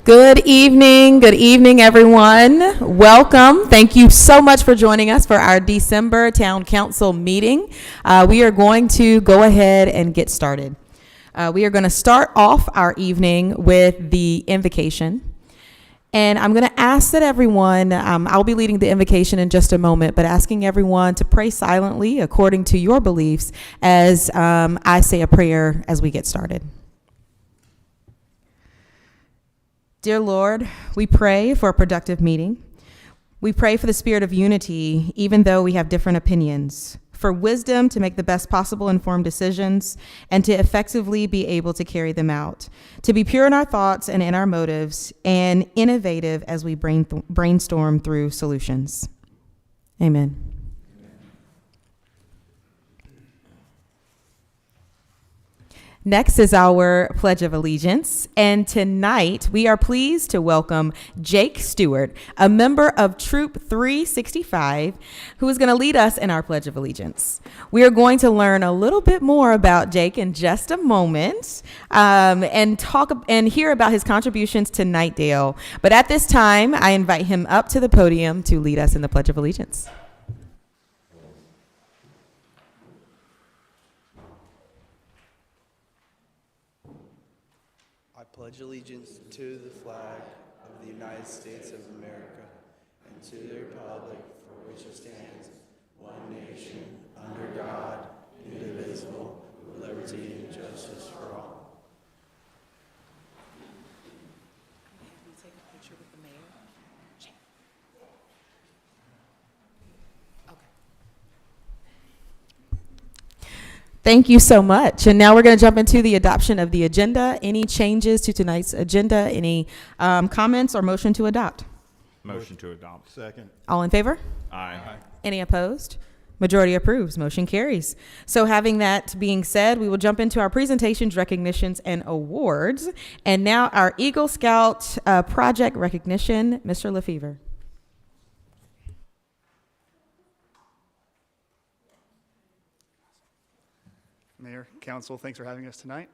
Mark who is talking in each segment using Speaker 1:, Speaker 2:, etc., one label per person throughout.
Speaker 1: Good evening, everyone. Welcome. Thank you so much for joining us for our December Town Council meeting. We are going to go ahead and get started. We are going to start off our evening with the invocation. And I'm going to ask that everyone, I'll be leading the invocation in just a moment, but asking everyone to pray silently according to your beliefs as I say a prayer as we get started. Dear Lord, we pray for a productive meeting. We pray for the spirit of unity, even though we have different opinions, for wisdom to make the best possible informed decisions, and to effectively be able to carry them out, to be pure in our thoughts and in our motives, and innovative as we brainstorm through solutions. Amen. Next is our Pledge of Allegiance, and tonight we are pleased to welcome Jake Stewart, a member of Troop 365, who is going to lead us in our Pledge of Allegiance. We are going to learn a little bit more about Jake in just a moment, and talk and hear about his contributions to Knightdale. But at this time, I invite him up to the podium to lead us in the Pledge of Allegiance.
Speaker 2: Pledge allegiance to the flag of the United States of America and to the republic for which it stands, one nation, under God, indivisible, with liberty and justice for all.
Speaker 1: Can you take a picture with the mayor? Thank you so much. And now we're going to jump into the adoption of the agenda. Any changes to tonight's agenda? Any comments or motion to adopt?
Speaker 3: Motion to adopt.
Speaker 4: Second.
Speaker 1: All in favor?
Speaker 3: Aye.
Speaker 1: Any opposed? Majority approves. Motion carries. So having that being said, we will jump into our presentations, recognitions, and awards. And now our Eagle Scout project recognition, Mr. Lefevre.
Speaker 4: Mayor, Council, thanks for having us tonight.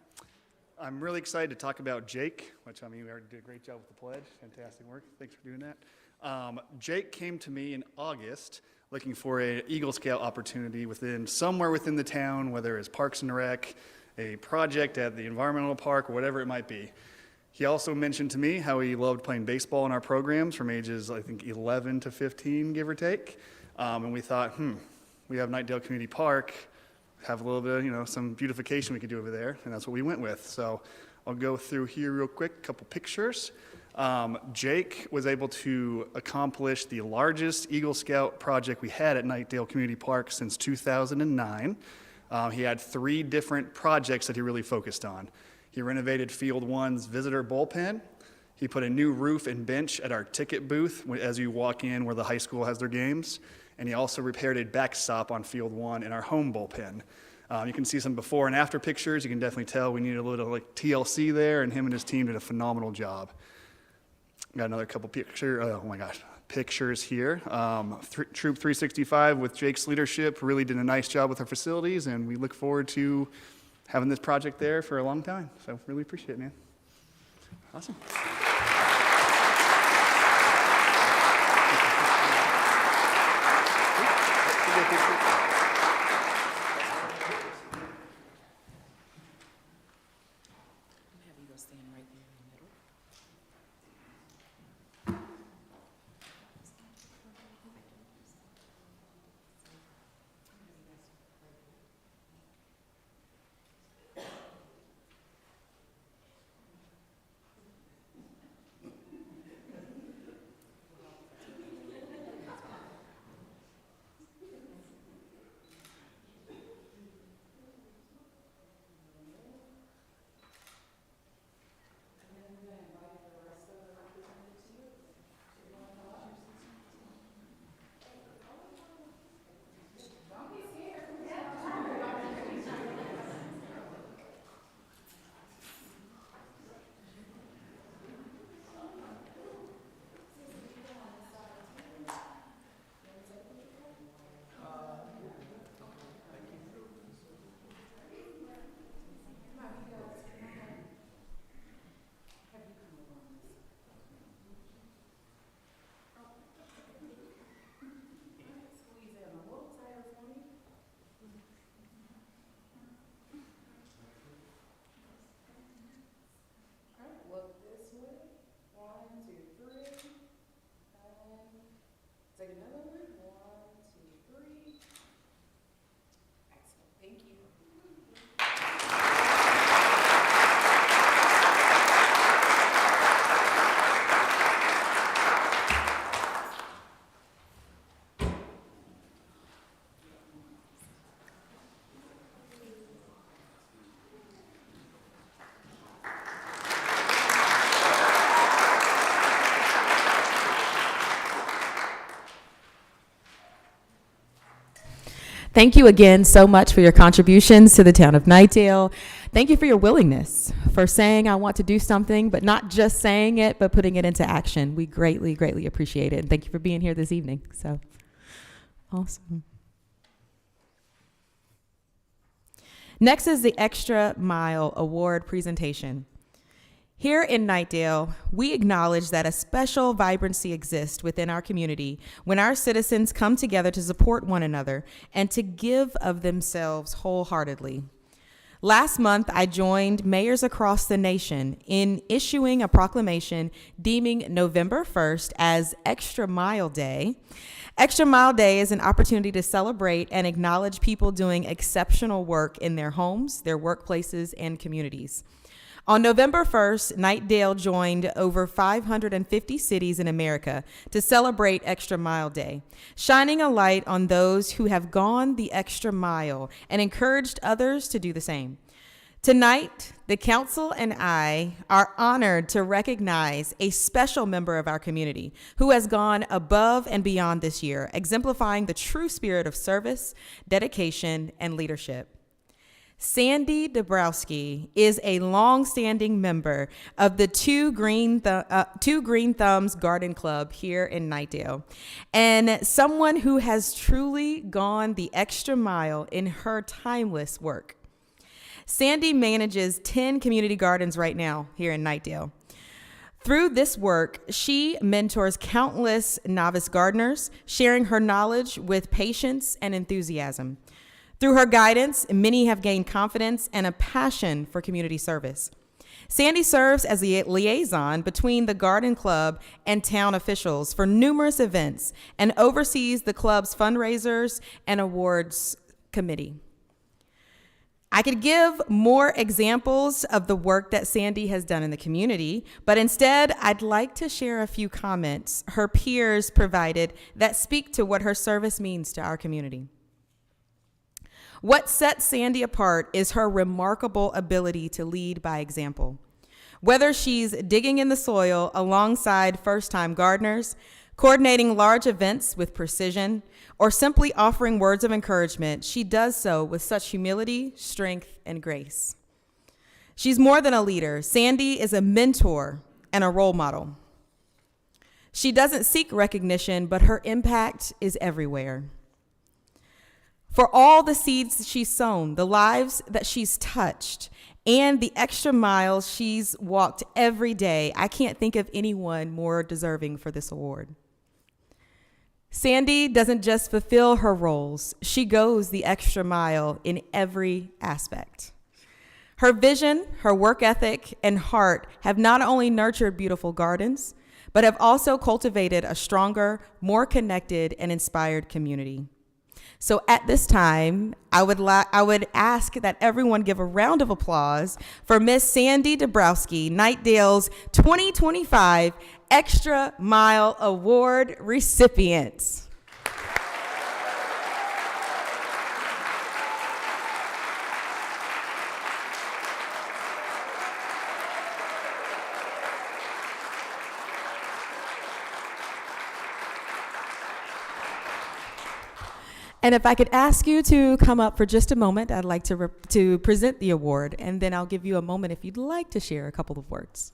Speaker 4: I'm really excited to talk about Jake, which we already did a great job with the pledge. Fantastic work. Thanks for doing that. Jake came to me in August looking for an Eagle Scout opportunity somewhere within the town, whether it's Parks and Rec, a project at the environmental park, or whatever it might be. He also mentioned to me how he loved playing baseball in our programs from ages, I think, 11 to 15, give or take. And we thought, we have Knightdale Community Park, have a little bit of, some beautification we could do over there, and that's what we went with. So I'll go through here real quick, a couple pictures. Jake was able to accomplish the largest Eagle Scout project we had at Knightdale Community Park since 2009. He had 3 different projects that he really focused on. He renovated Field 1's visitor bullpen. He put a new roof and bench at our ticket booth as you walk in where the high school has their games. And he also repaired a backstop on Field 1 in our home bullpen. You can see some before and after pictures. You can definitely tell we needed a little TLC there, and him and his team did a phenomenal job. Got another couple pictures here. Troop 365 with Jake's leadership really did a nice job with our facilities, and we look forward to having this project there for a long time. So really appreciate it, man. Awesome.
Speaker 1: Thank you again so much for your contributions to the town of Knightdale. Thank you for your willingness, for saying I want to do something, but not just saying it, but putting it into action. We greatly, greatly appreciate it. And thank you for being here this evening. So, awesome. Next is the Extra Mile Award presentation. Here in Knightdale, we acknowledge that a special vibrancy exists within our community when our citizens come together to support one another and to give of themselves wholeheartedly. Last month, I joined mayors across the nation in issuing a proclamation deeming November 1st as Extra Mile Day. Extra Mile Day is an opportunity to celebrate and acknowledge people doing exceptional work in their homes, their workplaces, and communities. On November 1st, Knightdale joined over 550 cities in America to celebrate Extra Mile Day, shining a light on those who have gone the extra mile and encouraged others to do the same. Tonight, the council and I are honored to recognize a special member of our community who has gone above and beyond this year, exemplifying the true spirit of service, dedication, and leadership. Sandy Dabrowski is a long-standing member of the Two Green Thumbs Garden Club here in Knightdale, and someone who has truly gone the extra mile in her timeless work. Sandy manages 10 community gardens right now here in Knightdale. Through this work, she mentors countless novice gardeners, sharing her knowledge with patience and enthusiasm. Through her guidance, many have gained confidence and a passion for community service. Sandy serves as the liaison between the garden club and town officials for numerous events and oversees the club's fundraisers and awards committee. I could give more examples of the work that Sandy has done in the community, but instead I'd like to share a few comments her peers provided that speak to what her service means to our community. What sets Sandy apart is her remarkable ability to lead by example. Whether she's digging in the soil alongside first-time gardeners, coordinating large events with precision, or simply offering words of encouragement, she does so with such humility, strength, and grace. She's more than a leader. Sandy is a mentor and a role model. She doesn't seek recognition, but her impact is everywhere. For all the seeds she's sown, the lives that she's touched, and the extra miles she's walked every day, I can't think of anyone more deserving for this award. Sandy doesn't just fulfill her roles, she goes the extra mile in every aspect. Her vision, her work ethic, and heart have not only nurtured beautiful gardens, but have also cultivated a stronger, more connected, and inspired community. So at this time, I would ask that everyone give a round of applause for Miss Sandy Dabrowski, Knightdale's 2025 Extra Mile Award recipient. And if I could ask you to come up for just a moment, I'd like to present the award, and then I'll give you a moment if you'd like to share a couple of words.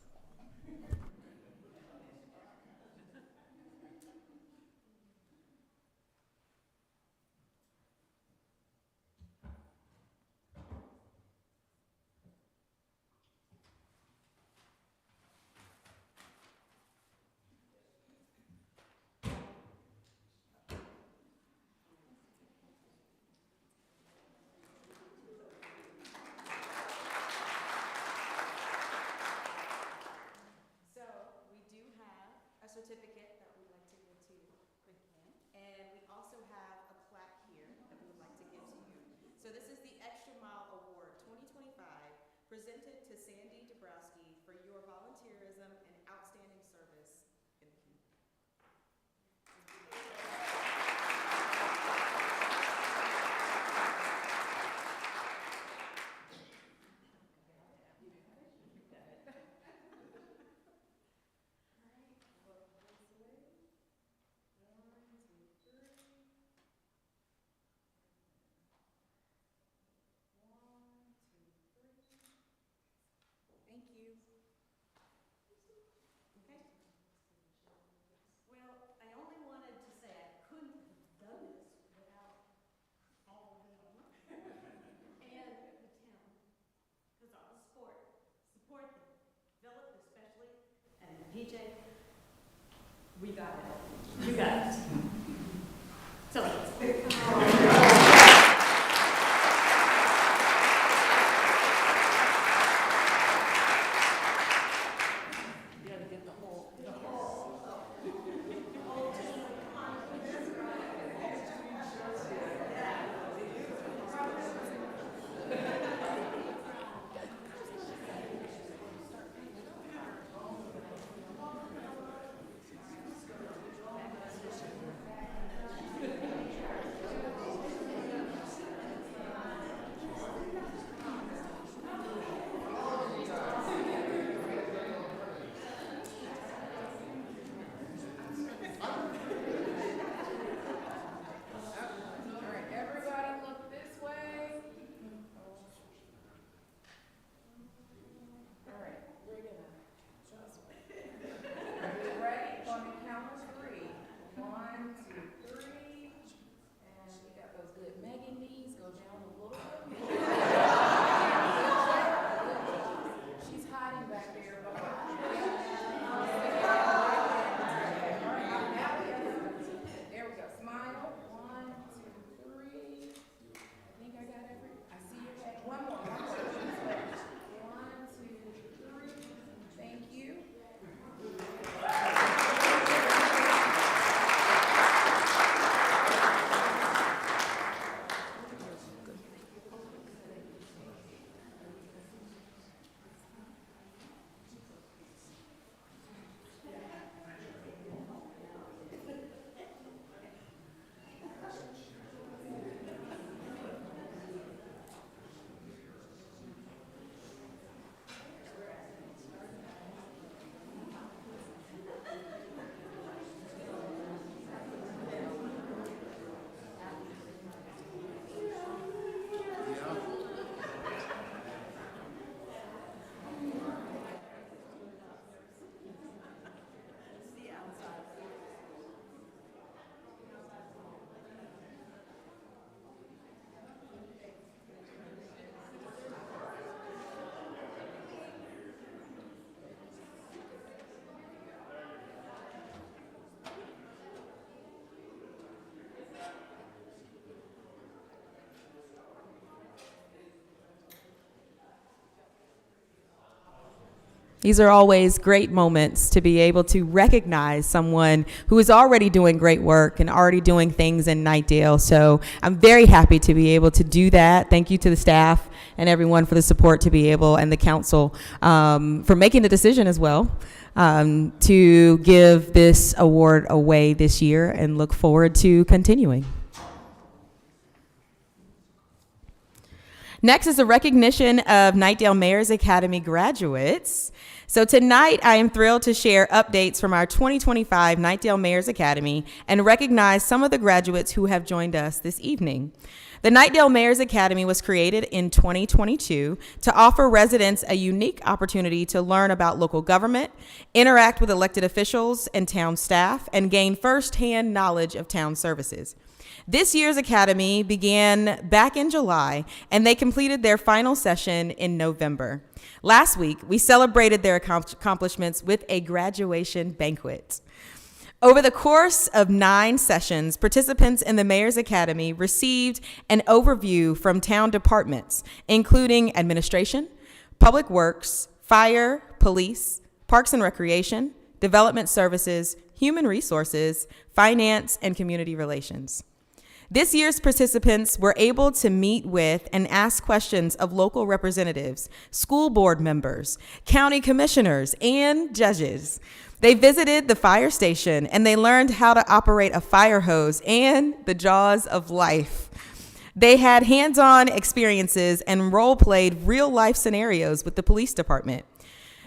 Speaker 1: Certificate that we'd like to give to Quinn, and we also have a plaque here that we would like to give to you. So this is the Extra Mile Award 2025, presented to Sandy Dabrowski for your volunteerism and outstanding service in the community.
Speaker 3: We got it. You got it. So let's.
Speaker 1: These are always great moments to be able to recognize someone who is already doing great work and already doing things in Knightdale. So I'm very happy to be able to do that. Thank you to the staff and everyone for the support to be able, and the council for making the decision as well to give this award away this year, and look forward to continuing. Next is the recognition of Knightdale Mayor's Academy graduates. So tonight, I am thrilled to share updates from our 2025 Knightdale Mayor's Academy and recognize some of the graduates who have joined us this evening. The Knightdale Mayor's Academy was created in 2022 to offer residents a unique opportunity to learn about local government, interact with elected officials and town staff, and gain firsthand knowledge of town services. This year's academy began back in July, and they completed their final session in November. Last week, we celebrated their accomplishments with a graduation banquet. Over the course of 9 sessions, participants in the Mayor's Academy received an overview from town departments, including administration, public works, fire, police, parks and recreation, development services, human resources, finance, and community relations. This year's participants were able to meet with and ask questions of local representatives, school board members, county commissioners, and judges. They visited the fire station, and they learned how to operate a fire hose and the jaws of life. They had hands-on experiences and role-played real-life scenarios with the police department.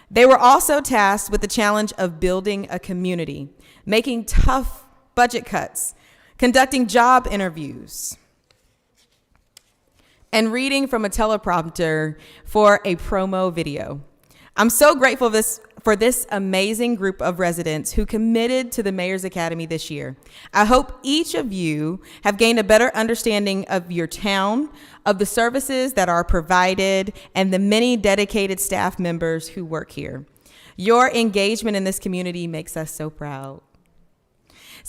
Speaker 1: They were also tasked with the challenge of building a community, making tough budget cuts, conducting job interviews, and reading from a teleprompter for a promo video. I'm so grateful for this amazing group of residents who committed to the Mayor's Academy this year. I hope each of you have gained a better understanding of your town, of the services that are provided, and the many dedicated staff members who work here. Your engagement in this community makes us so proud.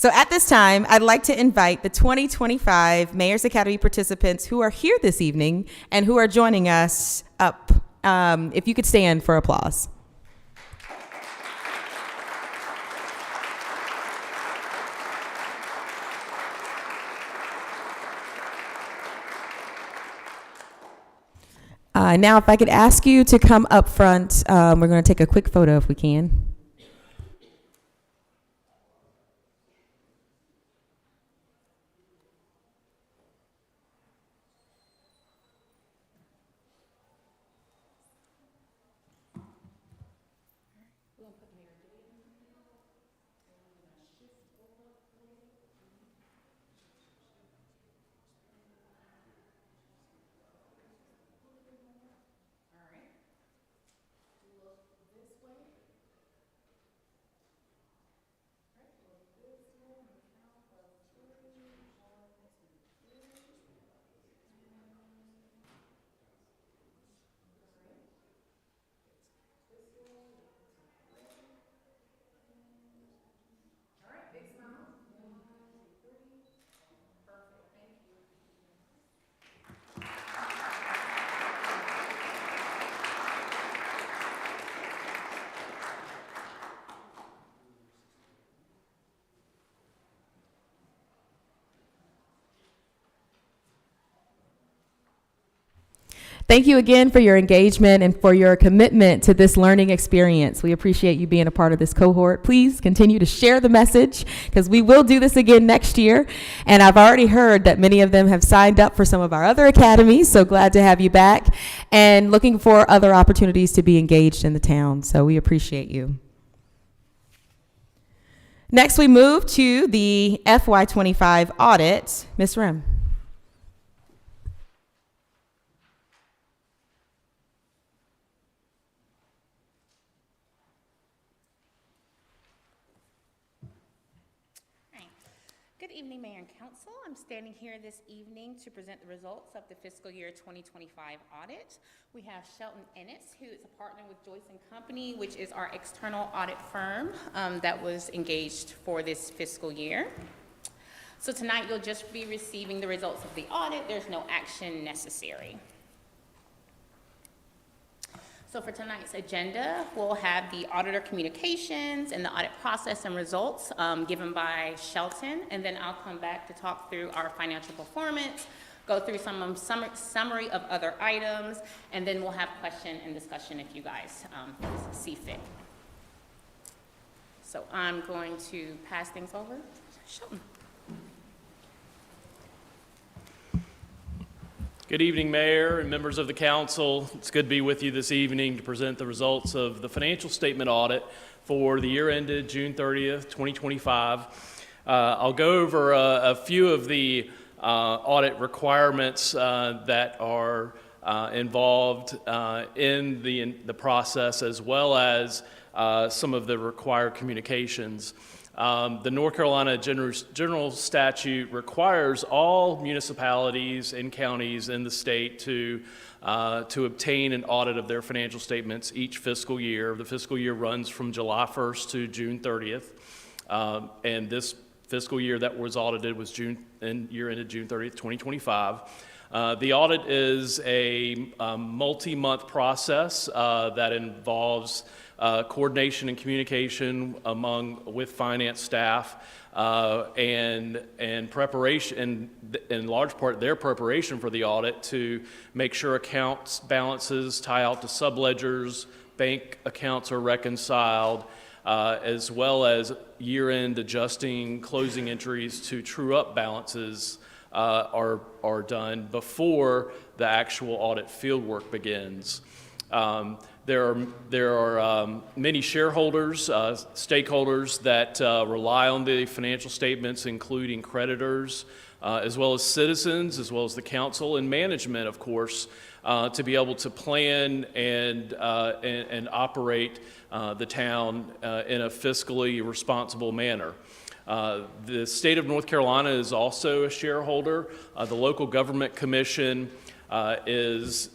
Speaker 1: So at this time, I'd like to invite the 2025 Mayor's Academy participants who are here this evening and who are joining us up. If you could stand for applause. Now, if I could ask you to come up front, we're going to take a quick photo if we can. Thank you again for your engagement and for your commitment to this learning experience. We appreciate you being a part of this cohort. Please continue to share the message because we will do this again next year. And I've already heard that many of them have signed up for some of our other academies, so glad to have you back and looking for other opportunities to be engaged in the town. So we appreciate you. Next, we move to the FY25 audit. Ms. Rim.
Speaker 5: Good evening, Mayor and Council. I'm standing here this evening to present the results of the fiscal year 2025 audit. We have Shelton Ennis, who is a partner with Joyce & Company, which is our external audit firm that was engaged for this fiscal year. So tonight you'll just be receiving the results of the audit. There's no action necessary. So for tonight's agenda, we'll have the auditor communications and the audit process and results given by Shelton, and then I'll come back to talk through our financial performance, go through some summary of other items, and then we'll have question and discussion if you guys see fit. So I'm going to pass things over to Shelton.
Speaker 6: Good evening, Mayor and members of the council. It's good to be with you this evening to present the results of the financial statement audit for the year ended June 30th, 2025. I'll go over a few of the audit requirements that are involved in the process, as well as some of the required communications. The North Carolina General Statute requires all municipalities and counties in the state to obtain an audit of their financial statements each fiscal year. The fiscal year runs from July 1st to June 30th, and this fiscal year that was audited was year ended June 30th, 2025. The audit is a multi-month process that involves coordination and communication with finance staff and preparation, in large part their preparation for the audit to make sure accounts balances tie out to subledgers, bank accounts are reconciled, as well as year-end adjusting closing entries to true up balances are done before the actual audit fieldwork begins. There are many shareholders, stakeholders that rely on the financial statements, including creditors, as well as citizens, as well as the council and management, of course, to be able to plan and operate the town in a fiscally responsible manner. The state of North Carolina is also a shareholder. The local government commission is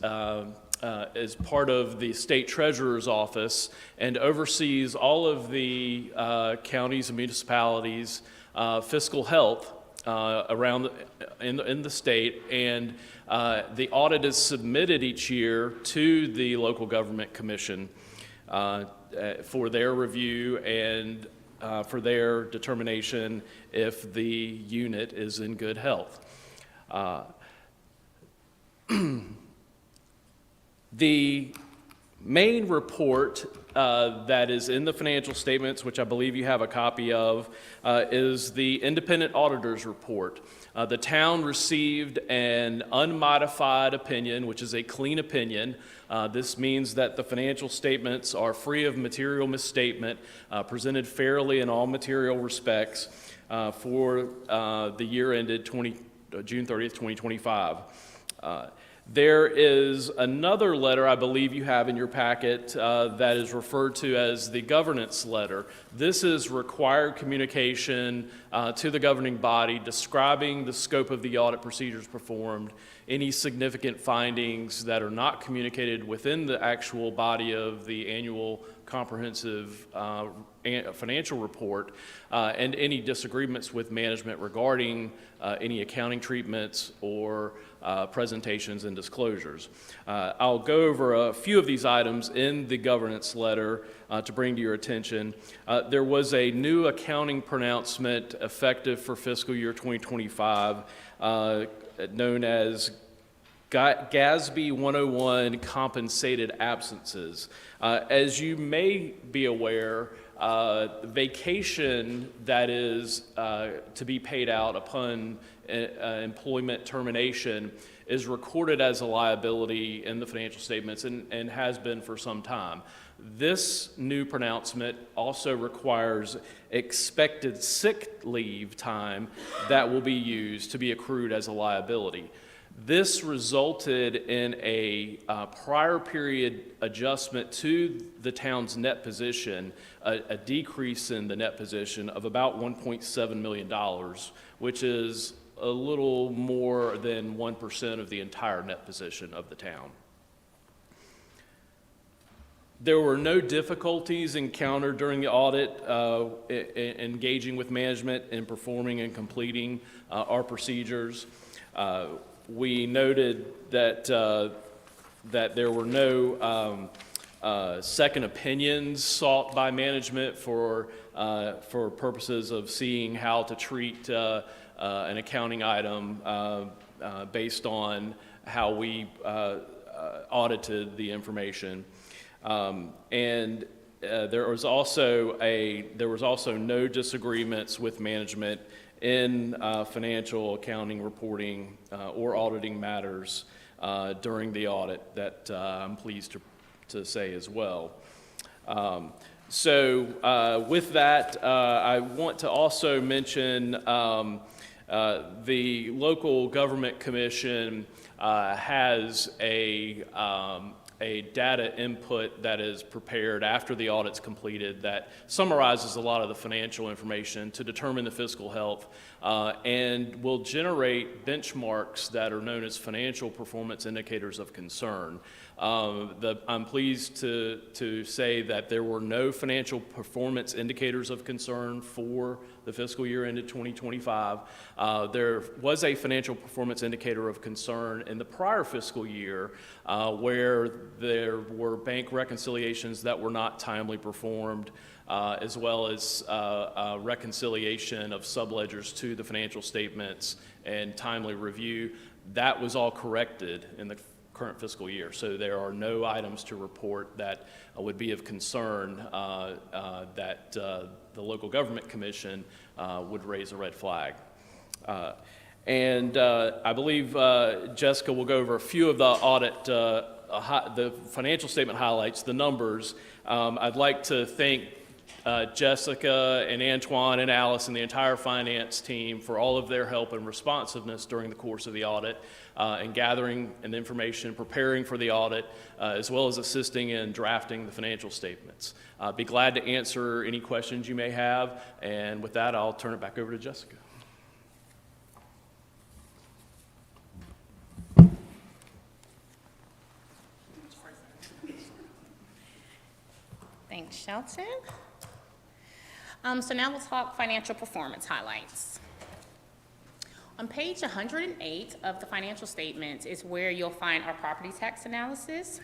Speaker 6: part of the state treasurer's office and oversees all of the counties and municipalities fiscal health in the state, and the audit is submitted each year to the local government commission for their review and for their determination if the unit is in good health. The main report that is in the financial statements, which I believe you have a copy of, is the independent auditor's report. The town received an unmodified opinion, which is a clean opinion. This means that the financial statements are free of material misstatement, presented fairly in all material respects for the year ended June 30th, 2025. There is another letter I believe you have in your packet that is referred to as the governance letter. This is required communication to the governing body describing the scope of the audit procedures performed, any significant findings that are not communicated within the actual body of the annual comprehensive financial report, and any disagreements with management regarding any accounting treatments or presentations and disclosures. I'll go over a few of these items in the governance letter to bring to your attention. There was a new accounting pronouncement effective for fiscal year 2025 known as GASB 101 compensated absences. As you may be aware, vacation that is to be paid out upon employment termination is recorded as a liability in the financial statements and has been for some time. This new pronouncement also requires expected sick leave time that will be used to be accrued as a liability. This resulted in a prior period adjustment to the town's net position, a decrease in the net position of about $1.7 million, which is a little more than 1% of the entire net position of the town. There were no difficulties encountered during the audit engaging with management in performing and completing our procedures. We noted that there were no second opinions sought by management for purposes of seeing how to treat an accounting item based on how we audited the information. There was also no disagreements with management in financial accounting reporting or auditing matters during the audit that I'm pleased to say as well. With that, I want to also mention the local government commission has a data input that is prepared after the audit's completed that summarizes a lot of the financial information to determine the fiscal health and will generate benchmarks that are known as financial performance indicators of concern. I'm pleased to say that there were no financial performance indicators of concern for the fiscal year ended 2025. There was a financial performance indicator of concern in the prior fiscal year where there were bank reconciliations that were not timely performed, as well as reconciliation of subledgers to the financial statements and timely review. That was all corrected in the current fiscal year. So there are no items to report that would be of concern that the local government commission would raise a red flag. I believe Jessica will go over a few of the audit, the financial statement highlights, the numbers. I'd like to thank Jessica and Antoine and Alice and the entire finance team for all of their help and responsiveness during the course of the audit and gathering and information, preparing for the audit, as well as assisting in drafting the financial statements. Be glad to answer any questions you may have, and with that, I'll turn it back over to Jessica.
Speaker 5: Thanks, Shelton. So now we'll talk financial performance highlights. On page 108 of the financial statements is where you'll find our property tax analysis.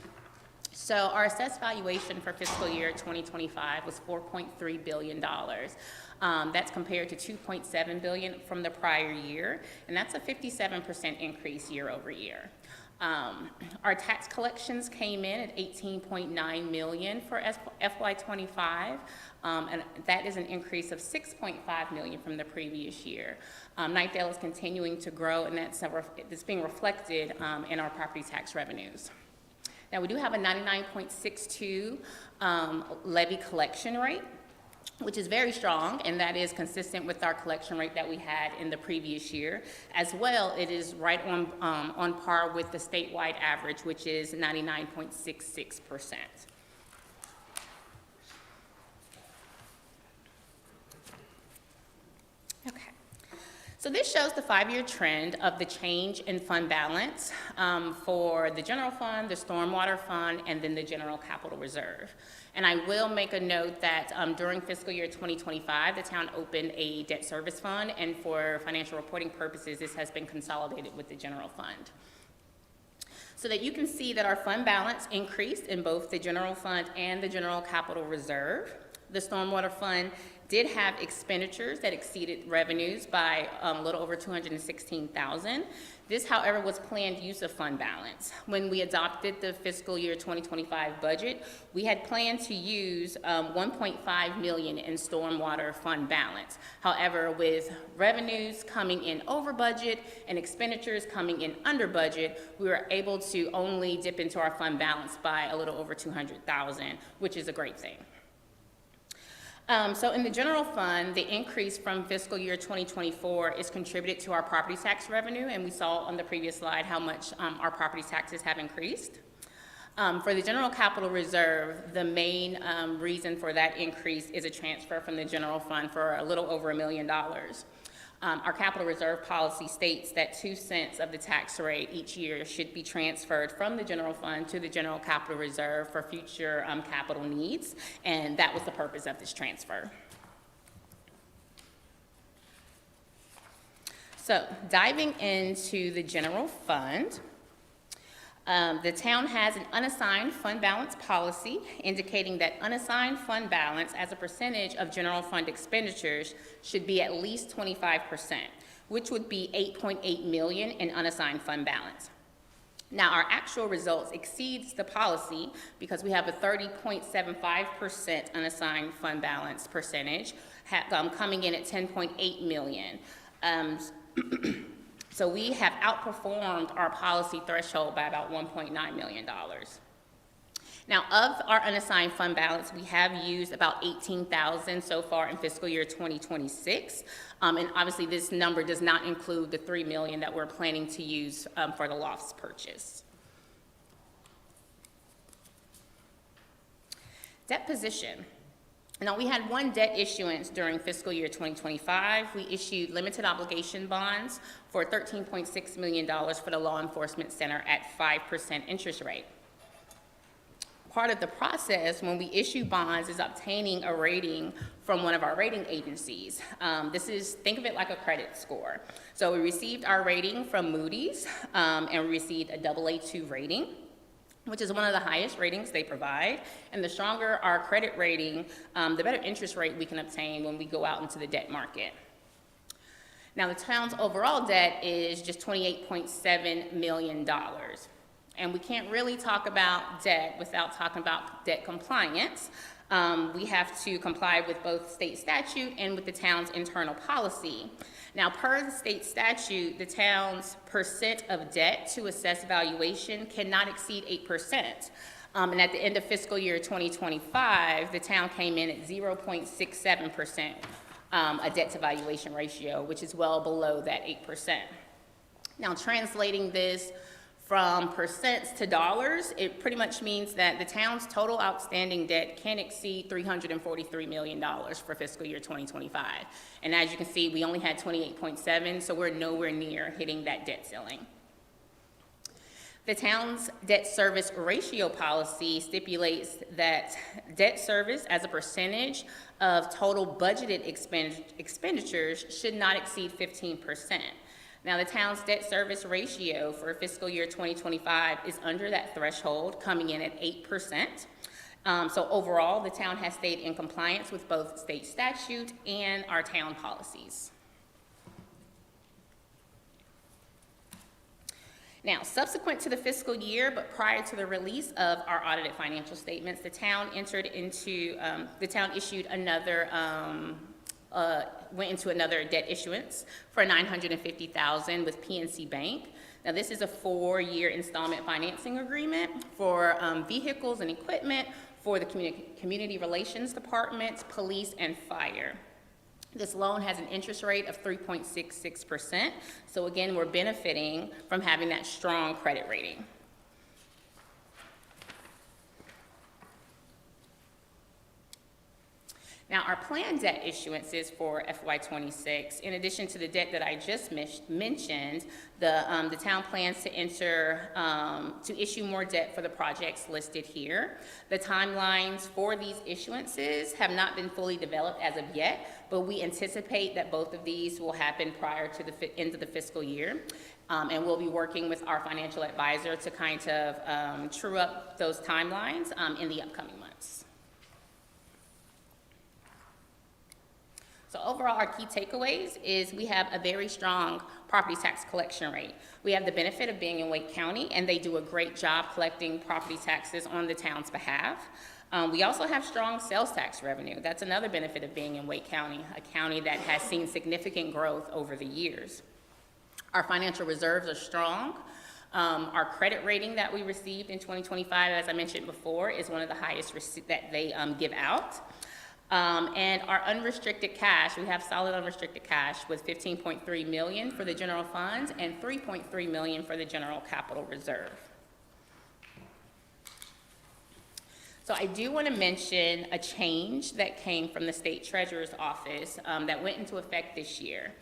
Speaker 5: So our assessed valuation for fiscal year 2025 was $4.3 billion. That's compared to $2.7 billion from the prior year, and that's a 57% increase year over year. Our tax collections came in at $18.9 million for FY25, and that is an increase of $6.5 million from the previous year. Knightdale is continuing to grow, and that's being reflected in our property tax revenues. Now, we do have a 99.62 levy collection rate, which is very strong, and that is consistent with our collection rate that we had in the previous year. As well, it is right on par with the statewide average, which is 99.66%. Okay. So this shows the 5-year trend of the change in fund balance for the general fund, the stormwater fund, and then the general capital reserve. And I will make a note that during fiscal year 2025, the town opened a debt service fund, and for financial reporting purposes, this has been consolidated with the general fund. So that you can see that our fund balance increased in both the general fund and the general capital reserve. The stormwater fund did have expenditures that exceeded revenues by a little over $216,000. This, however, was planned use of fund balance. When we adopted the fiscal year 2025 budget, we had planned to use $1.5 million in stormwater fund balance. However, with revenues coming in over budget and expenditures coming in under budget, we were able to only dip into our fund balance by a little over $200,000, which is a great thing. So in the general fund, the increase from fiscal year 2024 is contributed to our property tax revenue, and we saw on the previous slide how much our property taxes have increased. For the general capital reserve, the main reason for that increase is a transfer from the general fund for a little over $1 million. Our capital reserve policy states that 2 cents of the tax rate each year should be transferred from the general fund to the general capital reserve for future capital needs, and that was the purpose of this transfer. So diving into the general fund, the town has an unassigned fund balance policy indicating that unassigned fund balance as a percentage of general fund expenditures should be at least 25%, which would be $8.8 million in unassigned fund balance. Now, our actual results exceeds the policy because we have a 30.75% unassigned fund balance percentage coming in at $10.8 million. So we have outperformed our policy threshold by about $1.9 million. Now, of our unassigned fund balance, we have used about $18,000 so far in fiscal year 2026. And obviously, this number does not include the $3 million that we're planning to use for the lofts purchase. Debt position. Now, we had one debt issuance during fiscal year 2025. We issued limited obligation bonds for $13.6 million for the law enforcement center at 5% interest rate. Part of the process when we issue bonds is obtaining a rating from one of our rating agencies. Think of it like a credit score. So we received our rating from Moody's, and we received a AA2 rating, which is one of the highest ratings they provide. And the stronger our credit rating, the better interest rate we can obtain when we go out into the debt market. Now, the town's overall debt is just $28.7 million. And we can't really talk about debt without talking about debt compliance. We have to comply with both state statute and with the town's internal policy. Now, per the state statute, the town's percent of debt to assessed valuation cannot exceed 8%. And at the end of fiscal year 2025, the town came in at 0.67%, a debt to valuation ratio, which is well below that 8%. Now, translating this from percents to dollars, it pretty much means that the town's total outstanding debt can exceed $343 million for fiscal year 2025. And as you can see, we only had 28.7, so we're nowhere near hitting that debt ceiling. The town's debt service ratio policy stipulates that debt service as a percentage of total budgeted expenditures should not exceed 15%. Now, the town's debt service ratio for fiscal year 2025 is under that threshold, coming in at 8%. So overall, the town has stayed in compliance with both state statute and our town policies. Now, subsequent to the fiscal year, but prior to the release of our audited financial statements, the town issued another, went into another debt issuance for $950,000 with PNC Bank. Now, this is a 4-year installment financing agreement for vehicles and equipment for the community relations department, police, and fire. This loan has an interest rate of 3.66%. So again, we're benefiting from having that strong credit rating. Now, our planned debt issuances for FY26, in addition to the debt that I just mentioned, the town plans to issue more debt for the projects listed here. The timelines for these issuances have not been fully developed as of yet, but we anticipate that both of these will happen prior to the end of the fiscal year. And we'll be working with our financial advisor to kind of true up those timelines in the upcoming months. So overall, our key takeaways is we have a very strong property tax collection rate. We have the benefit of being in Wake County, and they do a great job collecting property taxes on the town's behalf. We also have strong sales tax revenue. That's another benefit of being in Wake County, a county that has seen significant growth over the years. Our financial reserves are strong. Our credit rating that we received in 2025, as I mentioned before, is one of the highest that they give out. And our unrestricted cash, we have solid unrestricted cash with $15.3 million for the general funds and $3.3 million for the general capital reserve. So I do want to mention a change that came from the state treasurer's office that went into effect this year.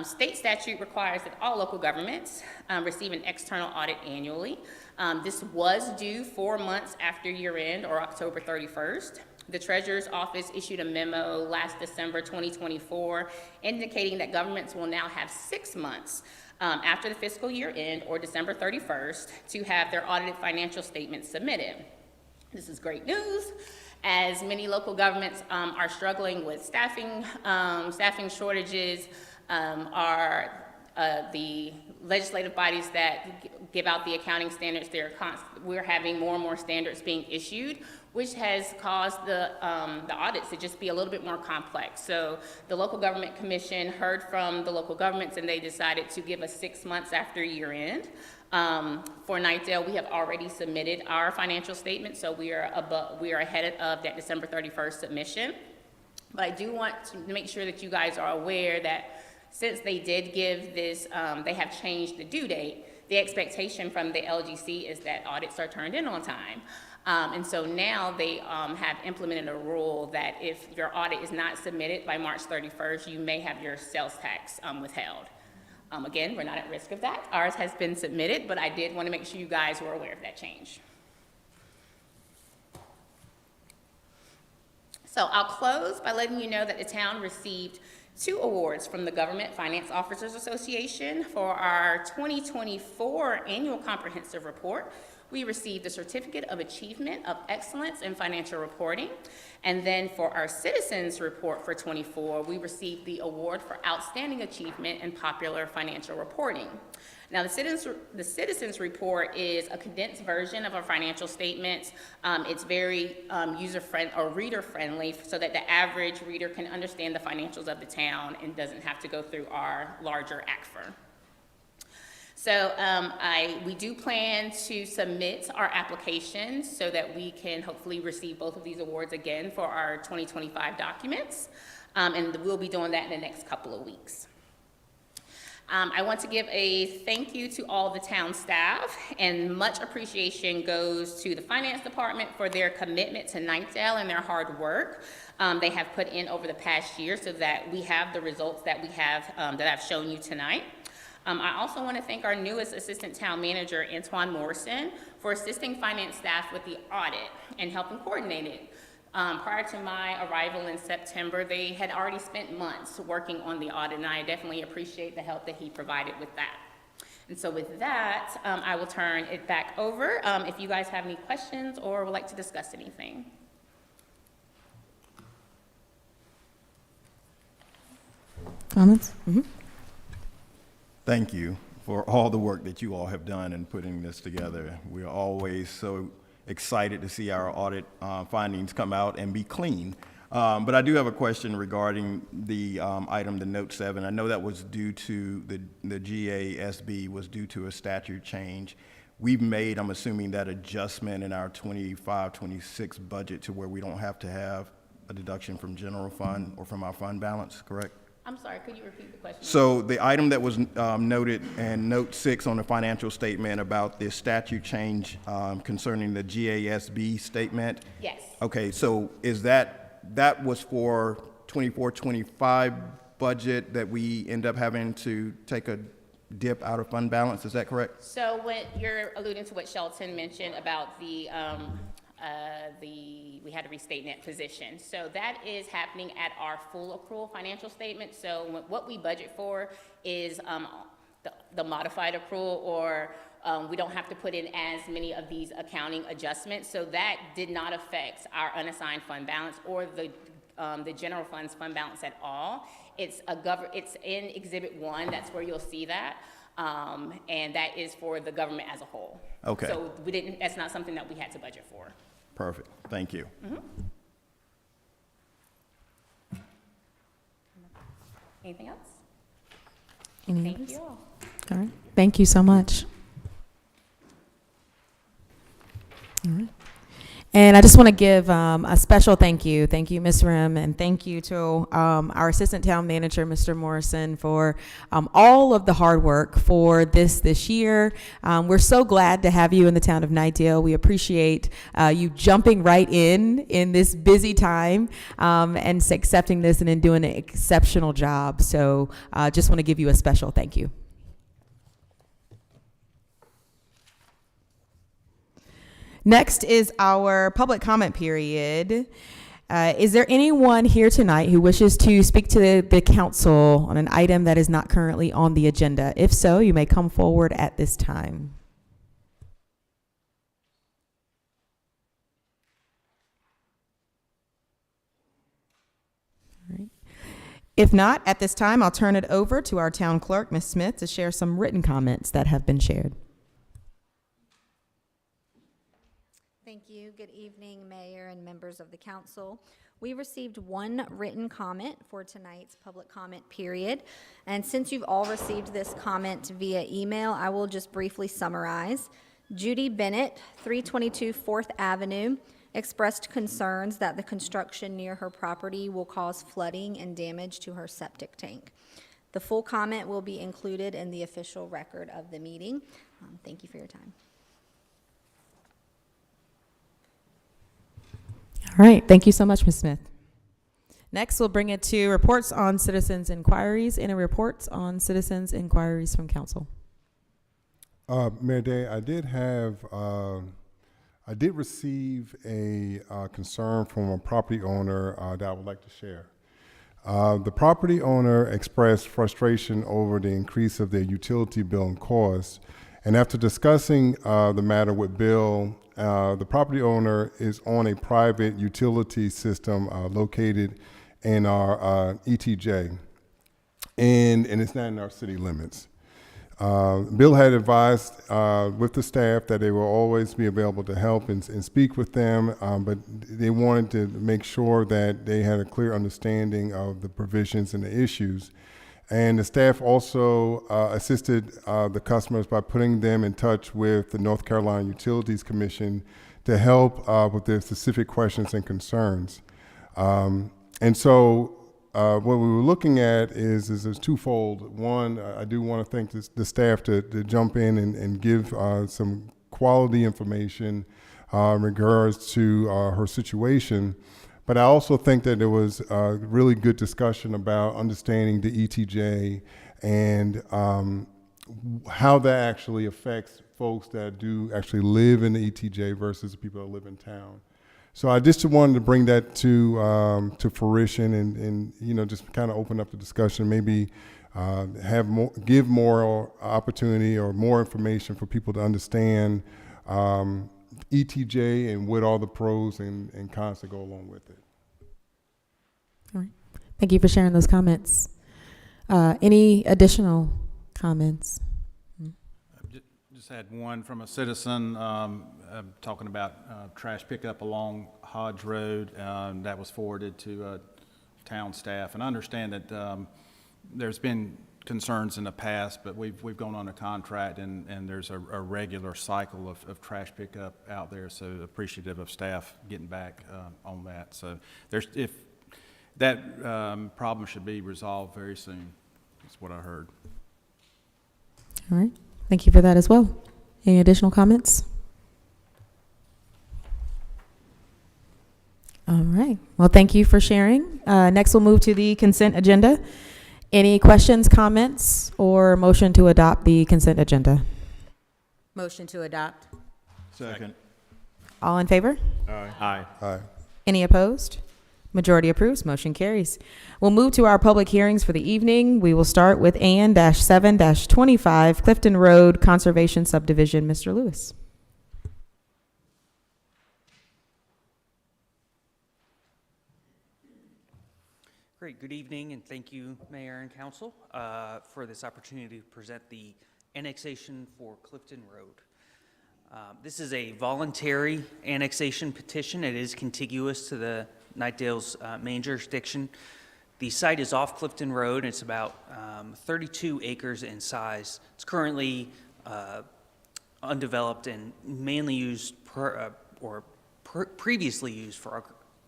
Speaker 5: State statute requires that all local governments receive an external audit annually. This was due 4 months after year end, or October 31st. The Treasurer's Office issued a memo last December 2024 indicating that governments will now have 6 months after the fiscal year end, or December 31st, to have their audited financial statements submitted. This is great news, as many local governments are struggling with staffing shortages. The legislative bodies that give out the accounting standards, we're having more and more standards being issued, which has caused the audits to just be a little bit more complex. So the Local Government Commission heard from the local governments, and they decided to give us 6 months after year end. For Knightdale, we have already submitted our financial statement, so we are ahead of that December 31st submission. But I do want to make sure that you guys are aware that since they did give this, they have changed the due date, the expectation from the LGC is that audits are turned in on time. And so now they have implemented a rule that if your audit is not submitted by March 31st, you may have your sales tax withheld. Again, we're not at risk of that. Ours has been submitted, but I did want to make sure you guys were aware of that change. So I'll close by letting you know that the town received 2 awards from the Government Finance Officers Association for our 2024 Annual Comprehensive Report. We received the Certificate of Achievement of Excellence in Financial Reporting. And then for our Citizens Report for 24, we received the Award for Outstanding Achievement in Popular Financial Reporting. Now, the Citizens Report is a condensed version of our financial statements. It's very user-friendly or reader-friendly so that the average reader can understand the financials of the town and doesn't have to go through our larger ACFR. So we do plan to submit our applications so that we can hopefully receive both of these awards again for our 2025 documents. And we'll be doing that in the next couple of weeks. I want to give a thank you to all the town staff, and much appreciation goes to the finance department for their commitment to Knightdale and their hard work they have put in over the past year so that we have the results that we have that I've shown you tonight. I also want to thank our newest Assistant Town Manager, Antoine Morrison, for assisting finance staff with the audit and helping coordinate it. Prior to my arrival in September, they had already spent months working on the audit, and I definitely appreciate the help that he provided with that. And so with that, I will turn it back over if you guys have any questions or would like to discuss anything.
Speaker 1: Comments?
Speaker 7: Thank you for all the work that you all have done in putting this together. We are always so excited to see our audit findings come out and be clean. But I do have a question regarding the item, the note 7. I know that was due to the GASB was due to a statute change. We've made, I'm assuming, that adjustment in our 25-26 budget to where we don't have to have a deduction from general fund or from our fund balance, correct?
Speaker 5: I'm sorry, could you repeat the question?
Speaker 7: So the item that was noted in note 6 on the financial statement about the statute change concerning the GASB statement?
Speaker 5: Yes.
Speaker 7: Okay, so is that was for 24-25 budget that we end up having to take a dip out of fund balance, is that correct?
Speaker 5: So when you're alluding to what Shelton mentioned about we had to restate net position. So that is happening at our full accrual financial statement. So what we budget for is the modified accrual, or we don't have to put in as many of these accounting adjustments. So that did not affect our unassigned fund balance or the general fund's fund balance at all. It's in Exhibit 1. That's where you'll see that. And that is for the government as a whole.
Speaker 7: Okay.
Speaker 5: So that's not something that we had to budget for.
Speaker 7: Perfect, thank you.
Speaker 5: Anything else?
Speaker 1: Any
Speaker 5: Thank
Speaker 1: others?
Speaker 5: you all.
Speaker 1: All right. Thank you so much. All right. And I just want to give a special thank you. Thank you, Ms. Rim, and thank you to our Assistant Town Manager, Mr. Morrison, for all of the hard work for this year. We're so glad to have you in the town of Knightdale. We appreciate you jumping right in this busy time and accepting this and then doing an exceptional job. So just want to give you a special thank you. Next is our public comment period. Is there anyone here tonight who wishes to speak to the council on an item that is not currently on the agenda? If so, you may come forward at this time. All right. If not, at this time, I'll turn it over to our town clerk, Ms. Smith, to share some written comments that have been shared.
Speaker 8: Thank you. Good evening, Mayor and members of the council. We received one written comment for tonight's public comment period. And since you've all received this comment via email, I will just briefly summarize. Judy Bennett, 322 4th Avenue, expressed concerns that the construction near her property will cause flooding and damage to her septic tank. The full comment will be included in the official record of the meeting. Thank you for your time.
Speaker 1: All right, thank you so much, Ms. Smith. Next, we'll bring it to reports on citizens' inquiries and reports on citizens' inquiries from council.
Speaker 9: Mayor Day, I did receive a concern from a property owner that I would like to share. The property owner expressed frustration over the increase of their utility bill and costs, and after discussing the matter with Bill, the property owner is on a private utility system located in our ETJ, and it's not in our city limits. Bill had advised with the staff that they will always be available to help and speak with them, but they wanted to make sure that they had a clear understanding of the provisions and the issues. And the staff also assisted the customers by putting them in touch with the North Carolina Utilities Commission to help with their specific questions and concerns. And so what we were looking at is twofold. One, I do want to thank the staff to jump in and give some quality information in regards to her situation. But I also think that there was a really good discussion about understanding the ETJ and how that actually affects folks that do actually live in the ETJ versus the people that live in town. So I just wanted to bring that to fruition and just kind of open up the discussion, maybe give more opportunity or more information for people to understand ETJ and what all the pros and cons that go along with it.
Speaker 1: All right. Thank you for sharing those comments. Any additional comments?
Speaker 10: Just had one from a citizen talking about trash pickup along Hodge Road. That was forwarded to town staff. And I understand that there's been concerns in the past, but we've gone on a contract and there's a regular cycle of trash pickup out there. So appreciative of staff getting back on that. So if that problem should be resolved very soon. That's what I heard.
Speaker 1: All right. Thank you for that as well. Any additional comments? All right. Well, thank you for sharing. Next, we'll move to the consent agenda. Any questions, comments, or motion to adopt the consent agenda?
Speaker 8: Motion to adopt.
Speaker 7: Second.
Speaker 1: All in favor?
Speaker 10: Aye.
Speaker 9: Aye.
Speaker 1: Any opposed? Majority approves. Motion carries. We'll move to our public hearings for the evening. We will start with AN-7-25 Clifton Road Conservation Subdivision. Mr. Lewis.
Speaker 11: Great. Good evening, and thank you, Mayor and Council, for this opportunity to present the annexation for Clifton Road. This is a voluntary annexation petition. It is contiguous to the Knightdale's main jurisdiction. The site is off Clifton Road. It's about 32 acres in size. It's currently undeveloped and mainly used previously used for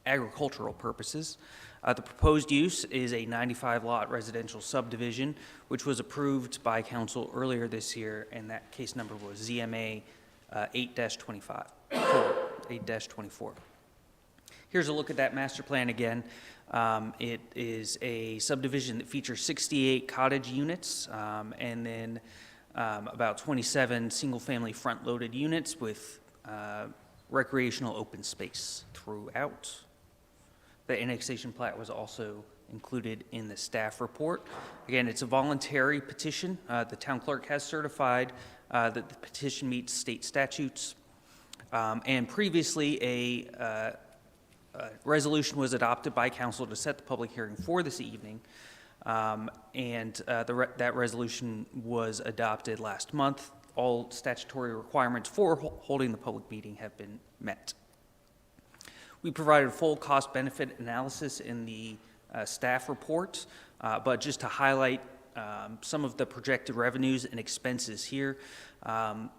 Speaker 11: agricultural purposes. The proposed use is a 95-lot residential subdivision, which was approved by council earlier this year, and that case number was ZMA 8-24. Here's a look at that master plan again. It is a subdivision that features 68 cottage units and then about 27 single-family front-loaded units with recreational open space throughout. The annexation plat was also included in the staff report. Again, it's a voluntary petition. The town clerk has certified that the petition meets state statutes. And previously, a resolution was adopted by council to set the public hearing for this evening. That resolution was adopted last month. All statutory requirements for holding the public meeting have been met. We provided a full cost-benefit analysis in the staff report, but just to highlight some of the projected revenues and expenses here. On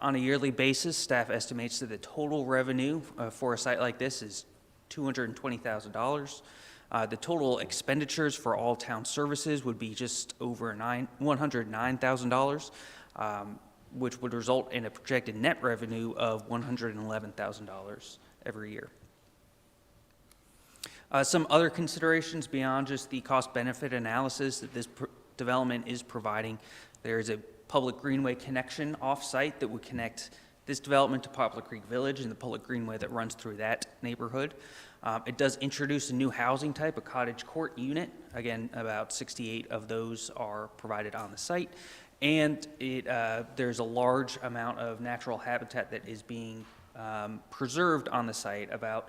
Speaker 11: a yearly basis, staff estimates that the total revenue for a site like this is $220,000. The total expenditures for all town services would be just over $109,000, which would result in a projected net revenue of $111,000 every year. Some other considerations beyond just the cost-benefit analysis that this development is providing. There is a public greenway connection off-site that would connect this development to Poplar Creek Village and the public greenway that runs through that neighborhood. It does introduce a new housing type, a cottage court unit. Again, about 68 of those are provided on the site. And there's a large amount of natural habitat that is being preserved on the site. About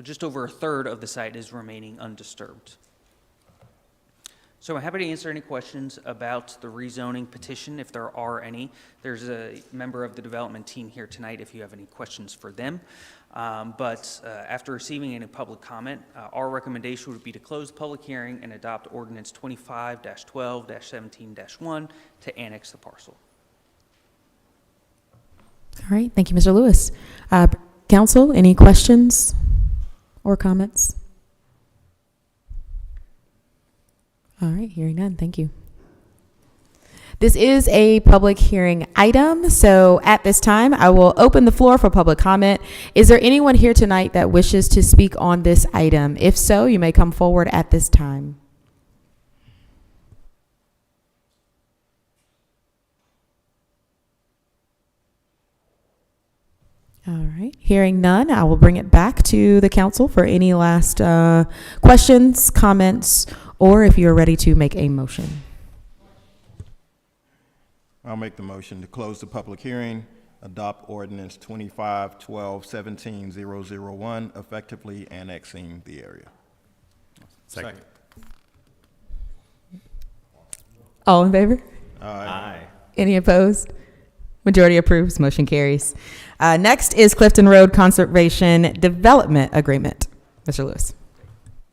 Speaker 11: just over a third of the site is remaining undisturbed. So I'm happy to answer any questions about the rezoning petition, if there are any. There's a member of the development team here tonight if you have any questions for them. After receiving any public comment, our recommendation would be to close the public hearing and adopt Ordinance 25-12-17-1 to annex the parcel.
Speaker 1: All right. Thank you, Mr. Lewis. Council, any questions or comments? All right, hearing none, thank you. This is a public hearing item, so at this time, I will open the floor for public comment. Is there anyone here tonight that wishes to speak on this item? If so, you may come forward at this time. All right. Hearing none, I will bring it back to the council for any last questions, comments, or if you're ready to make a motion.
Speaker 7: I'll make the motion to close the public hearing, adopt ordinance 25-12-17-001, effectively annexing the area.
Speaker 10: Second.
Speaker 1: All in favor?
Speaker 7: Aye.
Speaker 1: Any opposed? Majority approves, motion carries. Next is Clifton Road Conservation Development Agreement. Mr. Lewis.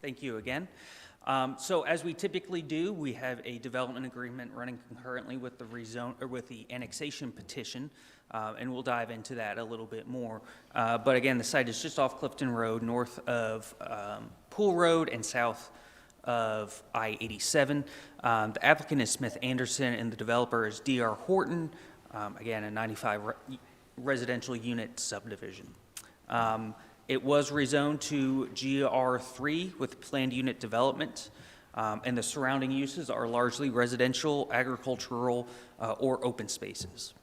Speaker 11: Thank you again. So as we typically do, we have a development agreement running concurrently with the with the annexation petition, and we'll dive into that a little bit more. But again, the site is just off Clifton Road, north of Pool Road and south of I-87. The applicant is Smith Anderson, and the developer is D.R. Horton. Again, a 95 residential unit subdivision. It was rezoned to GR3 with planned unit development, and the surrounding uses are largely residential, agricultural, or open spaces.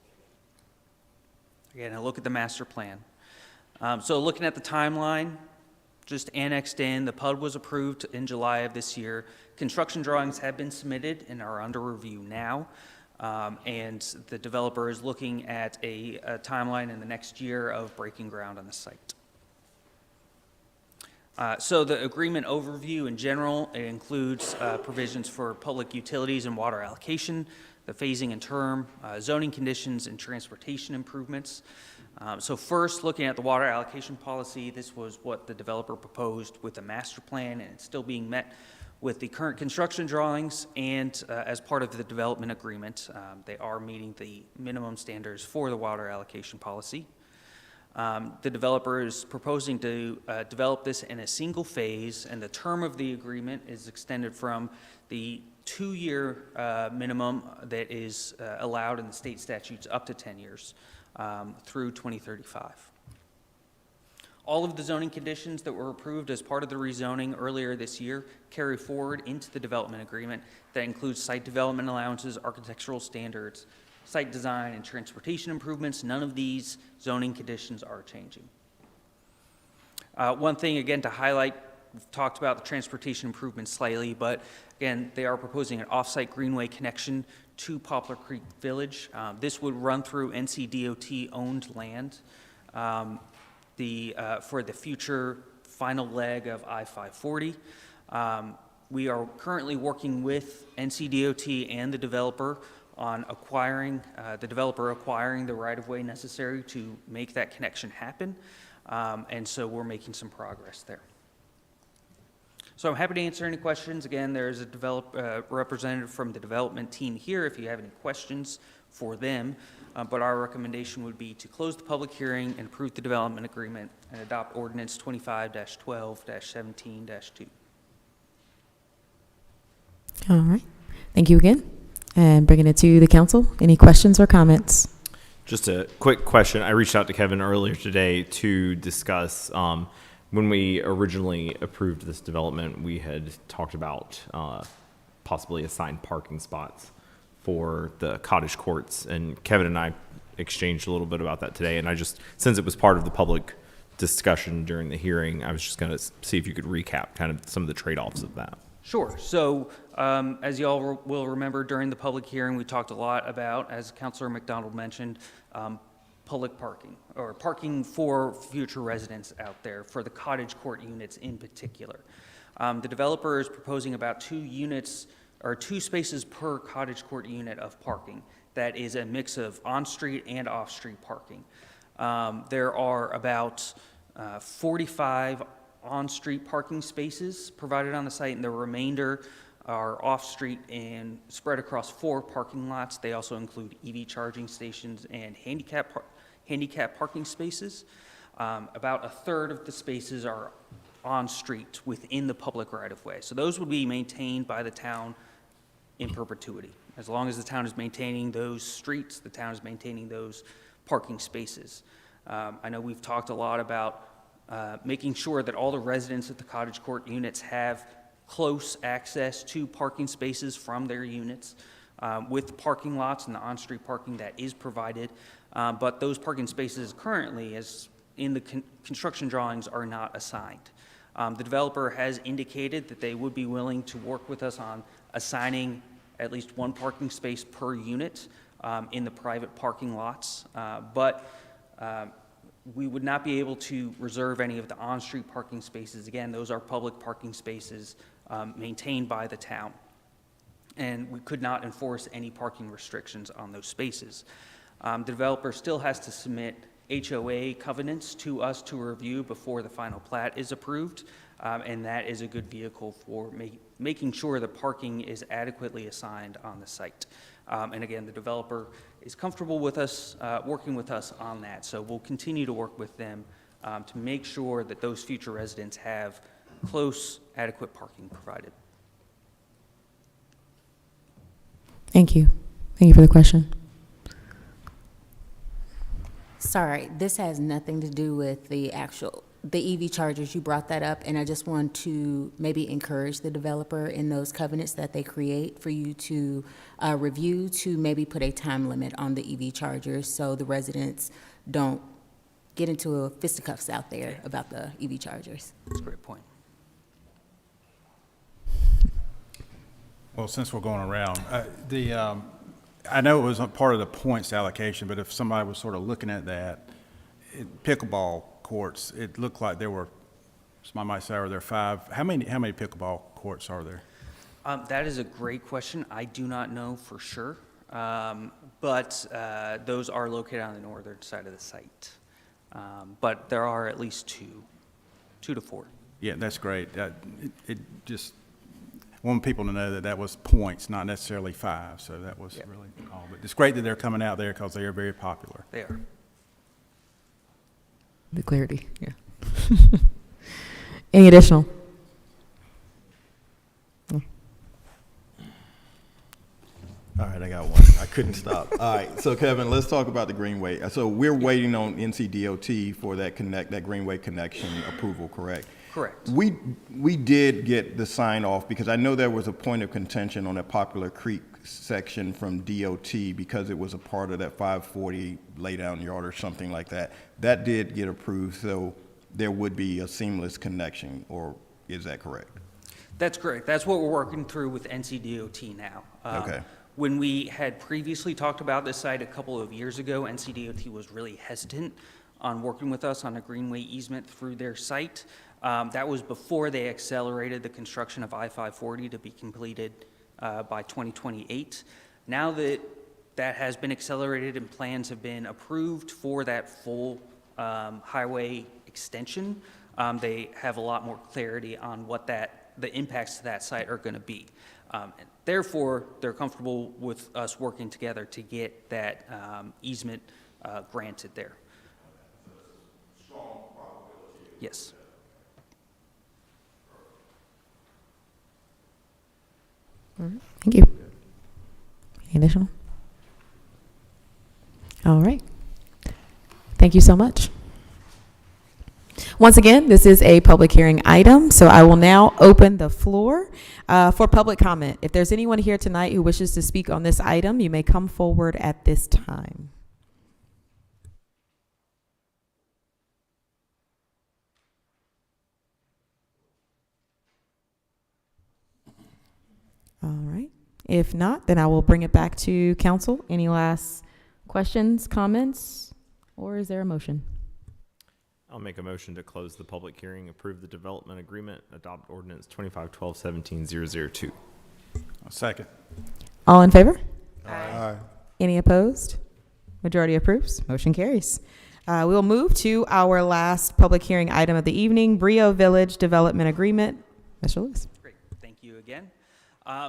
Speaker 11: Again, a look at the master plan. So looking at the timeline, just annexed in, the PUD was approved in July of this year. Construction drawings have been submitted and are under review now. And the developer is looking at a timeline in the next year of breaking ground on the site. So the agreement overview in general, it includes provisions for public utilities and water allocation, the phasing and term, zoning conditions, and transportation improvements. So first, looking at the water allocation policy, this was what the developer proposed with the master plan, and it's still being met with the current construction drawings, and as part of the development agreement, they are meeting the minimum standards for the water allocation policy. The developer is proposing to develop this in a single phase, and the term of the agreement is extended from the 2-year minimum that is allowed in the state statutes up to 10 years through 2035. All of the zoning conditions that were approved as part of the rezoning earlier this year carry forward into the development agreement. That includes site development allowances, architectural standards, site design, and transportation improvements. None of these zoning conditions are changing. One thing, again, to highlight, we've talked about the transportation improvements slightly, but again, they are proposing an off-site greenway connection to Poplar Creek Village. This would run through NCDOT-owned land for the future final leg of I-540. We are currently working with NCDOT and the developer on acquiring the right-of-way necessary to make that connection happen, and so we're making some progress there. So I'm happy to answer any questions. Again, there's a representative from the development team here if you have any questions for them, but our recommendation would be to close the public hearing and approve the development agreement and adopt ordinance 25-12-17-2.
Speaker 1: All right. Thank you again. And bringing it to the council, any questions or comments?
Speaker 12: Just a quick question. I reached out to Kevin earlier today to discuss, when we originally approved this development, we had talked about possibly assigned parking spots for the cottage courts, and Kevin and I exchanged a little bit about that today, and I just, since it was part of the public discussion during the hearing, I was just going to see if you could recap kind of some of the trade-offs of that.
Speaker 11: Sure. So as you all will remember, during the public hearing, we talked a lot about, as Councilor McDonald mentioned, public parking, or parking for future residents out there, for the cottage court units in particular. The developer is proposing about 2 units, or 2 spaces per cottage court unit of parking. That is a mix of on-street and off-street parking. There are about 45 on-street parking spaces provided on the site, and the remainder are off-street and spread across 4 parking lots. They also include EV charging stations and handicap parking spaces. About a third of the spaces are on-street within the public right-of-way. So those would be maintained by the town in perpetuity. As long as the town is maintaining those streets, the town is maintaining those parking spaces. I know we've talked a lot about making sure that all the residents at the cottage court units have close access to parking spaces from their units with parking lots and the on-street parking that is provided. But those parking spaces currently, as in the construction drawings are not assigned. The developer has indicated that they would be willing to work with us on assigning at least one parking space per unit in the private parking lots, but we would not be able to reserve any of the on-street parking spaces. Again, those are public parking spaces maintained by the town, and we could not enforce any parking restrictions on those spaces. The developer still has to submit HOA covenants to us to review before the final plat is approved, and that is a good vehicle for making sure the parking is adequately assigned on the site. And again, the developer is comfortable with us, working with us on that, so we'll continue to work with them to make sure that those future residents have close, adequate parking provided.
Speaker 1: Thank you. Thank you for the question.
Speaker 13: Sorry, this has nothing to do with the EV chargers. You brought that up, and I just want to maybe encourage the developer in those covenants that they create for you to review, to maybe put a time limit on the EV chargers so the residents don't get into fisticuffs out there about the EV chargers.
Speaker 11: That's a great point.
Speaker 10: Well, since we're going around, I know it was a part of the points allocation, but if somebody was sort of looking at that, pickleball courts, it looked like there were, somebody might say, are there 5? How many pickleball courts are there?
Speaker 11: That is a great question. I do not know for sure, but those are located on the northern side of the site. But there are at least 2 to 4.
Speaker 10: Yeah, that's great. It just want people to know that that was points, not necessarily 5. So that was really all. But it's great that they're coming out there because they are very popular.
Speaker 11: They are.
Speaker 1: The clarity, yeah. Any additional? No.
Speaker 7: All right, I got one. I couldn't stop. All right, so Kevin, let's talk about the Greenway. So we're waiting on NCDOT for that Greenway connection approval, correct?
Speaker 11: Correct.
Speaker 7: We did get the sign off because I know there was a point of contention on that Poplar Creek section from DOT because it was a part of that 540 laydown yard or something like that. That did get approved, so there would be a seamless connection, or is that correct?
Speaker 11: That's correct. That's what we're working through with NCDOT now.
Speaker 7: Okay.
Speaker 11: When we had previously talked about this site a couple of years ago, NCDOT was really hesitant on working with us on a greenway easement through their site. That was before they accelerated the construction of I-540 to be completed by 2028. Now that that has been accelerated and plans have been approved for that full highway extension, they have a lot more clarity on what the impacts to that site are going to be. And therefore, they're comfortable with us working together to get that easement granted there.
Speaker 7: Strong probability.
Speaker 11: Yes.
Speaker 1: Thank you. Any additional? All right. Thank you so much. Once again, this is a public hearing item, so I will now open the floor for public comment. If there's anyone here tonight who wishes to speak on this item, you may come forward at this time. All right. If not, then I will bring it back to council. Any last questions, comments, or is there a motion?
Speaker 12: I'll make a motion to close the public hearing, approve the development agreement, adopt ordinance 2512-17-002.
Speaker 10: Second.
Speaker 1: All in favor?
Speaker 9: Aye.
Speaker 1: Any opposed? Majority approves. Motion carries. We'll move to our last public hearing item of the evening, Brio Village Development Agreement. Mr. Lewis.
Speaker 11: Great. Thank you again.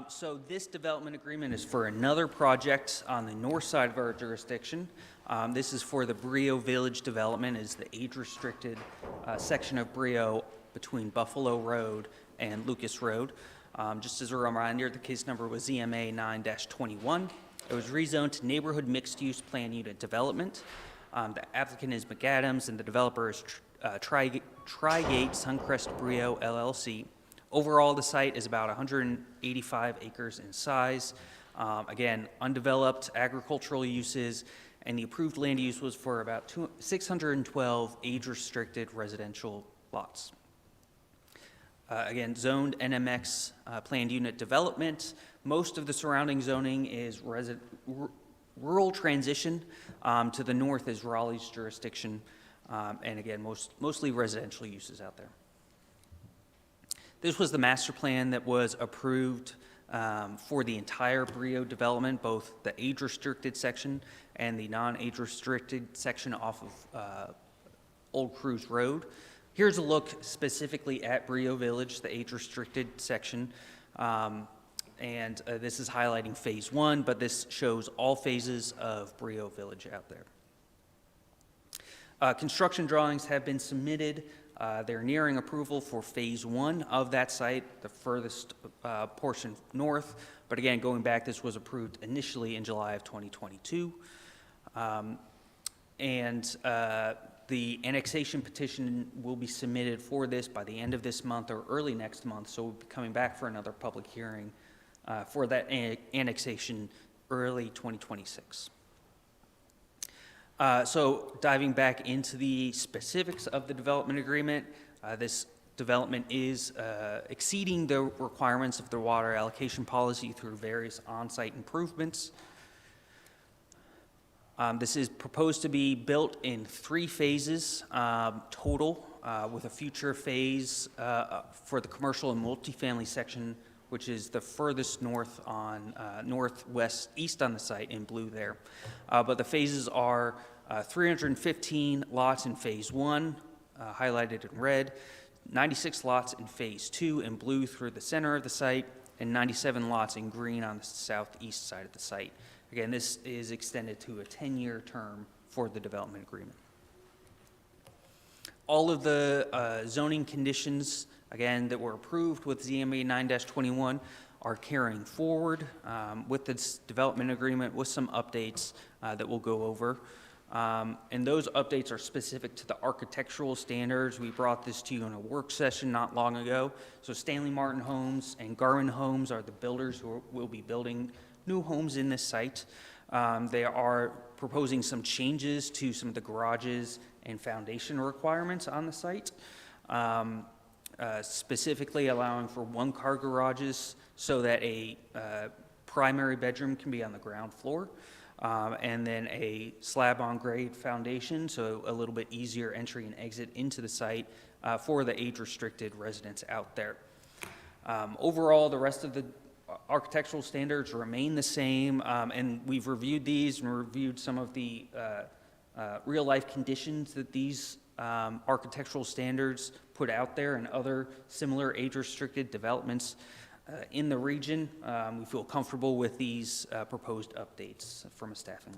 Speaker 11: So this development agreement is for another project on the north side of our jurisdiction. This is for the Brio Village development, is the age-restricted section of Brio between Buffalo Road and Lucas Road. Just as a reminder, the case number was ZMA 9-21. It was rezoned to neighborhood mixed-use plan unit development. The applicant is McAdams, and the developer is Trigate Suncrest Brio LLC. Overall, the site is about 185 acres in size. Again, undeveloped agricultural uses, and the approved land use was for about 612 age-restricted residential lots. Again, zoned NMX planned unit development. Most of the surrounding zoning is rural transition. To the north is Raleigh's jurisdiction, and again, mostly residential uses out there. This was the master plan that was approved for the entire Brio development, both the age-restricted section and the non-age-restricted section off of Old Cruise Road. Here's a look specifically at Brio Village, the age-restricted section. This is highlighting phase 1, but this shows all phases of Brio Village out there. Construction drawings have been submitted. They're nearing approval for phase 1 of that site, the furthest portion north. But again, going back, this was approved initially in July of 2022. The annexation petition will be submitted for this by the end of this month or early next month, so we'll be coming back for another public hearing for that annexation early 2026. So diving back into the specifics of the development agreement, this development is exceeding the requirements of the water allocation policy through various on-site improvements. This is proposed to be built in 3 phases total, with a future phase for the commercial and multifamily section, which is the furthest north on east on the site in blue there. But the phases are 315 lots in phase 1, highlighted in red, 96 lots in phase 2 in blue through the center of the site, and 97 lots in green on the southeast side of the site. Again, this is extended to a 10-year term for the development agreement. All of the zoning conditions, again, that were approved with ZMA 9-21 are carrying forward with this development agreement with some updates that we'll go over. And those updates are specific to the architectural standards. We brought this to you in a work session not long ago. So Stanley Martin Homes and Garwin Homes are the builders who will be building new homes in this site. They are proposing some changes to some of the garages and foundation requirements on the site, specifically allowing for 1-car garages so that a primary bedroom can be on the ground floor, and then a slab-on-grade foundation, so a little bit easier entry and exit into the site for the age-restricted residents out there. Overall, the rest of the architectural standards remain the same, and we've reviewed these and reviewed some of the real-life conditions that these architectural standards put out there and other similar age-restricted developments in the region. We feel comfortable with these proposed updates from a staffing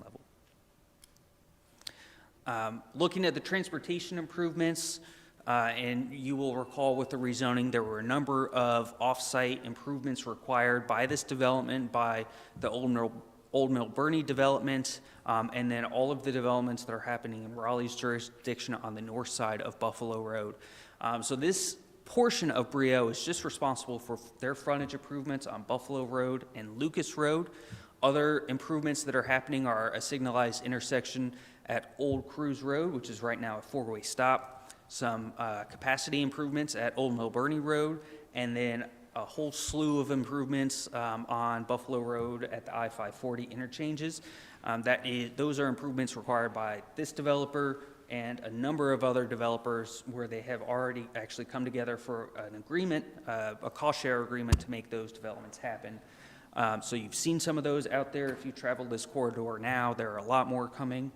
Speaker 11: level. Looking at the transportation improvements, and you will recall with the rezoning, there were a number of off-site improvements required by this development, by the Old Mill Bernie development, and then all of the developments that are happening in Raleigh's jurisdiction on the north side of Buffalo Road. So this portion of Brio is just responsible for their frontage improvements on Buffalo Road and Lucas Road. Other improvements that are happening are a signalized intersection at Old Cruise Road, which is right now a 4-way stop, some capacity improvements at Old Mill Bernie Road, and then a whole slew of improvements on Buffalo Road at the I-540 interchanges. Those are improvements required by this developer and a number of other developers where they have already actually come together for an agreement, a cost share agreement to make those developments happen. So you've seen some of those out there. If you travel this corridor now, there are a lot more coming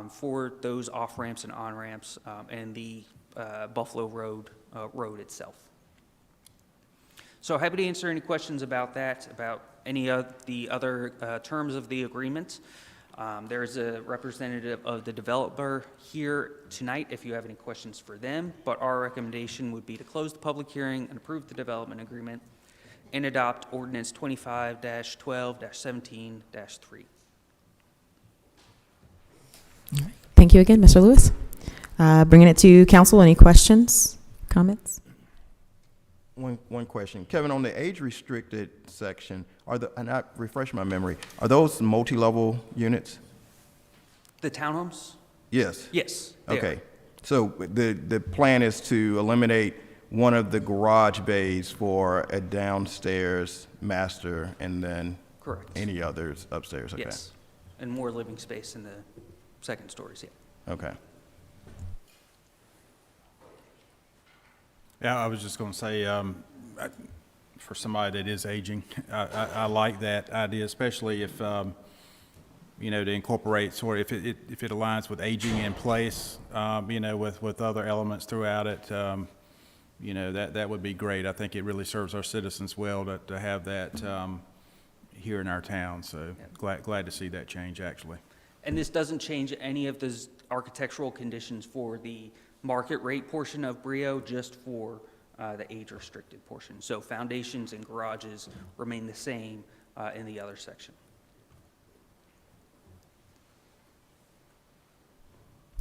Speaker 11: for those off-ramps and on-ramps and the Buffalo Road itself. So happy to answer any questions about that, about any of the other terms of the agreement. There's a representative of the developer here tonight if you have any questions for them, but our recommendation would be to close the public hearing and approve the development agreement and adopt ordinance 25-12-17-3.
Speaker 1: Thank you again, Mr. Lewis. Bringing it to council, any questions, comments?
Speaker 7: One question. Kevin, on the age-restricted section, and I refresh my memory, are those multi-level units?
Speaker 11: The townhomes?
Speaker 7: Yes?
Speaker 11: Yes. they are.
Speaker 7: Okay. So the plan is to eliminate one of the garage bays for a downstairs master and then
Speaker 11: Correct.
Speaker 7: any others upstairs? Okay.
Speaker 11: Yes. And more living space in the second stories, yeah.
Speaker 7: Okay.
Speaker 10: Yeah, I was just going to say, for somebody that is aging, I like that idea, especially if, you know, to incorporate sort of, if it aligns with aging in place, you know, with other elements throughout it, you know, that would be great. I think it really serves our citizens well to have that here in our town. So glad to see that change, actually.
Speaker 11: And this doesn't change any of the architectural conditions for the market rate portion of Brio, just for the age-restricted portion. So foundations and garages remain the same in the other section.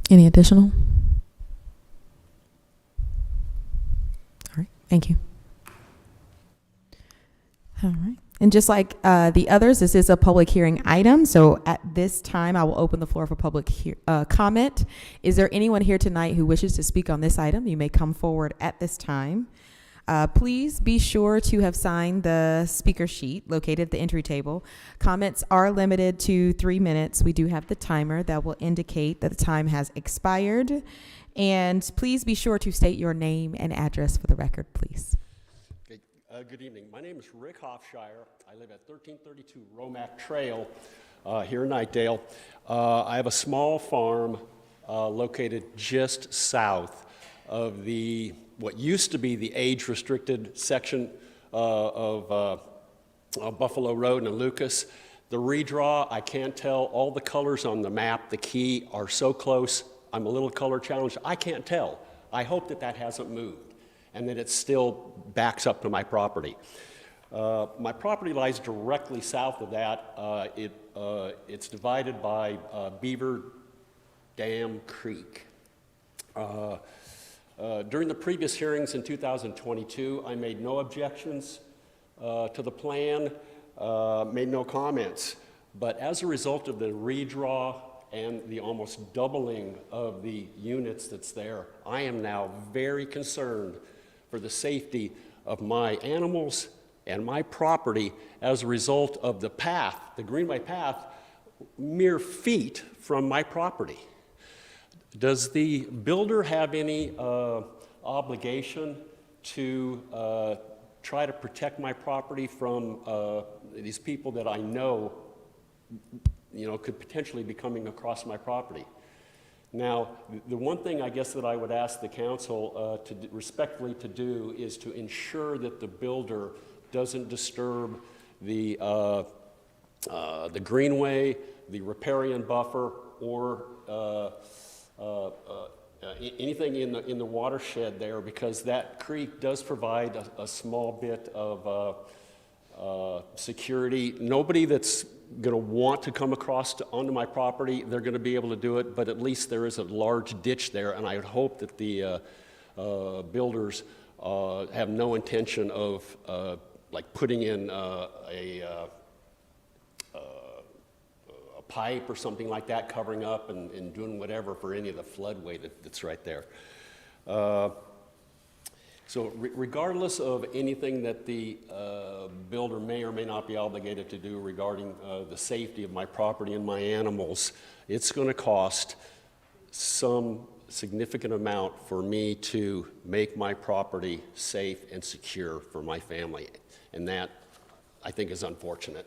Speaker 1: Any additional? All right, thank you. All right. And just like the others, this is a public hearing item. So at this time, I will open the floor for public comment. Is there anyone here tonight who wishes to speak on this item? You may come forward at this time. Please be sure to have signed the speaker sheet located at the entry table. Comments are limited to 3 minutes. We do have the timer that will indicate that the time has expired. And please be sure to state your name and address for the record, please.
Speaker 14: Good evening. My name is Rick Hofshire. I live at 1332 Romack Trail here in Knightdale. I have a small farm located just south of what used to be the age-restricted section of Buffalo Road and Lucas. The redraw, I can't tell. All the colors on the map, the key, are so close. I'm a little color challenged. I can't tell. I hope that hasn't moved and that it still backs up to my property. My property lies directly south of that. It's divided by Beaver Dam Creek. During the previous hearings in 2022, I made no objections to the plan, made no comments. But as a result of the redraw and the almost doubling of the units that's there, I am now very concerned for the safety of my animals and my property as a result of the path, the greenway path, mere feet from my property. Does the builder have any obligation to try to protect my property from these people that I know, could potentially be coming across my property? Now, the one thing I guess that I would ask the council respectfully to do is to ensure that the builder doesn't disturb the greenway, the riparian buffer, or anything in the watershed there, because that creek does provide a small bit of security. Nobody that's going to want to come across onto my property, they're going to be able to do it, but at least there is a large ditch there, and I would hope that the builders have no intention of like putting in a pipe or something like that, covering up and doing whatever for any of the floodway that's right there. So regardless of anything that the builder may or may not be obligated to do regarding the safety of my property and my animals, it's going to cost some significant amount for me to make my property safe and secure for my family. And that, I think, is unfortunate.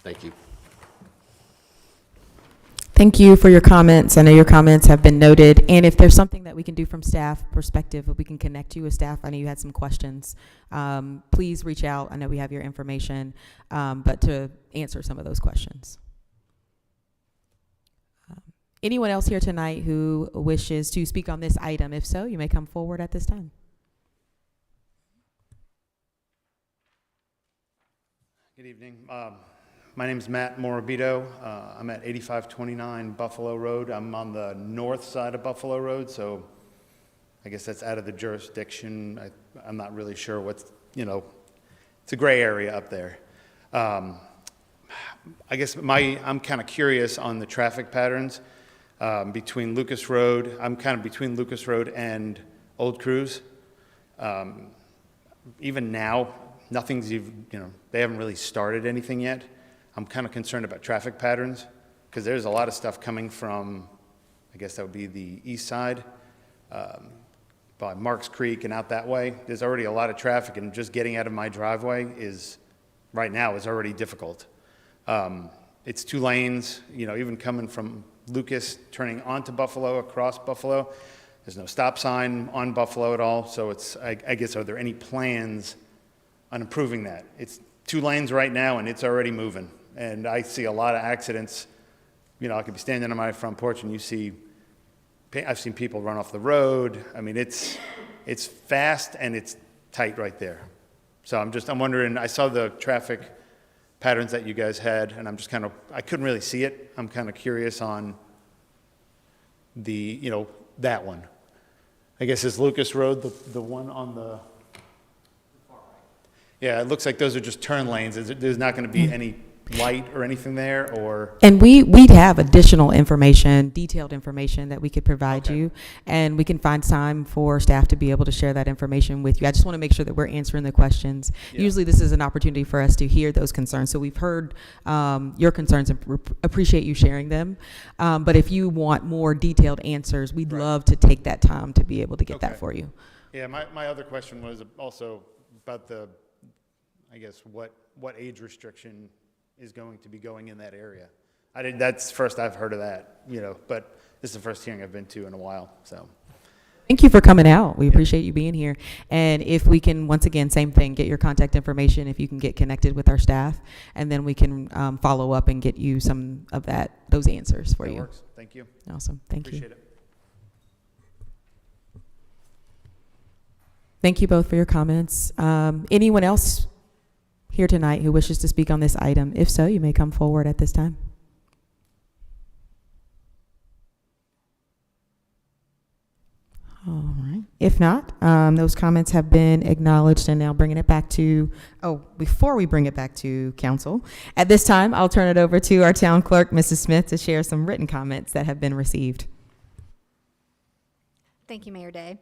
Speaker 14: Thank you.
Speaker 1: Thank you for your comments. I know your comments have been noted. And if there's something that we can do from staff perspective, if we can connect you with staff, I know you had some questions, please reach out. I know we have your information, but to answer some of those questions. Anyone else here tonight who wishes to speak on this item? If so, you may come forward at this time.
Speaker 2: Good evening. My name is Matt Morabito. I'm at 8529 Buffalo Road. I'm on the north side of Buffalo Road, so I guess that's out of the jurisdiction. I'm not really sure what's, it's a gray area up there.
Speaker 15: I guess I'm kind of curious on the traffic patterns between Lucas Road. I'm kind of between Lucas Road and Old Cruise. Even now, nothing's even, they haven't really started anything yet. I'm kind of concerned about traffic patterns because there's a lot of stuff coming from, I guess that would be the east side, by Marks Creek and out that way. There's already a lot of traffic, and just getting out of my driveway right now is already difficult. It's 2 lanes, even coming from Lucas, turning onto Buffalo, across Buffalo. There's no stop sign on Buffalo at all, so I guess, are there any plans on improving that? It's 2 lanes right now, and it's already moving. And I see a lot of accidents. I could be standing on my front porch, and I've seen people run off the road. I mean, it's fast, and it's tight right there. So I'm wondering, I saw the traffic patterns that you guys had, and I'm just I couldn't really see it. I'm kind of curious on that one. I guess is Lucas Road the one on the far right? Yeah, it looks like those are just turn lanes. There's not going to be any light or anything there, or?
Speaker 1: And we'd have additional information, detailed information that we could provide you, and we can find time for staff to be able to share that information with you. I just want to make sure that we're answering the questions. Yeah. Usually this is an opportunity for us to hear those concerns. So we've heard your concerns and appreciate you sharing them. But if you want more detailed answers, we'd love to take that time to be able to get that for you.
Speaker 15: Yeah, my other question was also about I guess, what age restriction is going to be going in that area. That's first I've heard of that, but this is the first hearing I've been to in a while, so.
Speaker 1: Thank you for coming out. We appreciate you being here. And if we can, once again, same thing, get your contact information, if you can get connected with our staff, and then we can follow up and get you some of those answers for you. That
Speaker 15: works. Thank you.
Speaker 1: Awesome. Thank you.
Speaker 15: Appreciate it.
Speaker 1: Thank you both for your comments. Anyone else here tonight who wishes to speak on this item? If so, you may come forward at this time. All right. If not, those comments have been acknowledged, and now bringing it back to, before we bring it back to council, at this time, I'll turn it over to our town clerk, Mrs. Smith, to share some written comments that have been received.
Speaker 8: Thank you, Mayor Day.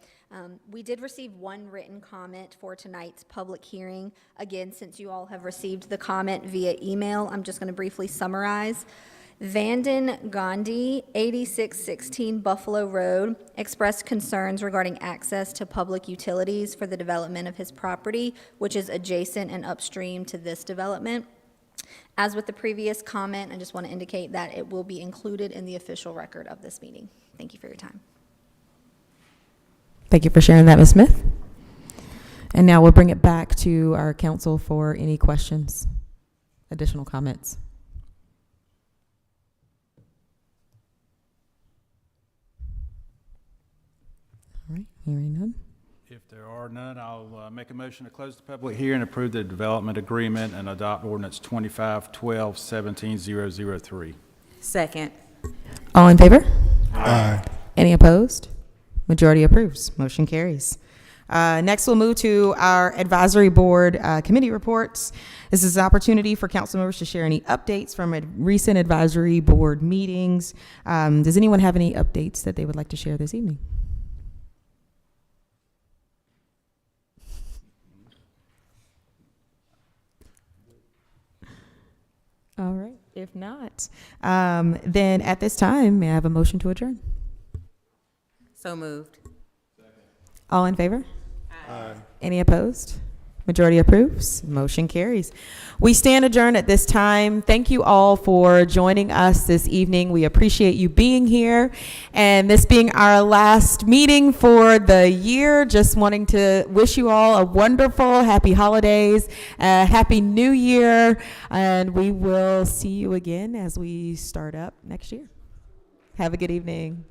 Speaker 8: We did receive 1 written comment for tonight's public hearing. Again, since you all have received the comment via email, I'm just going to briefly summarize. Vanden Gandhi, 8616 Buffalo Road, expressed concerns regarding access to public utilities for the development of his property, which is adjacent and upstream to this development. As with the previous comment, I just want to indicate that it will be included in the official record of this meeting. Thank you for your time.
Speaker 1: Thank you for sharing that, Ms. Smith. And now we'll bring it back to our council for any questions, additional comments. All right, hearing none.
Speaker 10: If there are none, I'll make a motion to close the public hearing and approve the development agreement and adopt ordinance 25-12-17-003.
Speaker 13: Second.
Speaker 1: All in favor?
Speaker 9: Aye.
Speaker 1: Any opposed? Majority approves. Motion carries. Next, we'll move to our advisory board committee reports. This is an opportunity for council members to share any updates from recent advisory board meetings. Does anyone have any updates that they would like to share this evening? All right. If not, then at this time, may I have a motion to adjourn?
Speaker 13: So moved.
Speaker 1: All in favor?
Speaker 9: Aye.
Speaker 1: Any opposed? Majority approves. Motion carries. We stand adjourned at this time. Thank you all for joining us this evening. We appreciate you being here. And this being our last meeting for the year, just wanting to wish you all a wonderful, happy holidays, happy new year. And we will see you again as we start up next year. Have a good evening.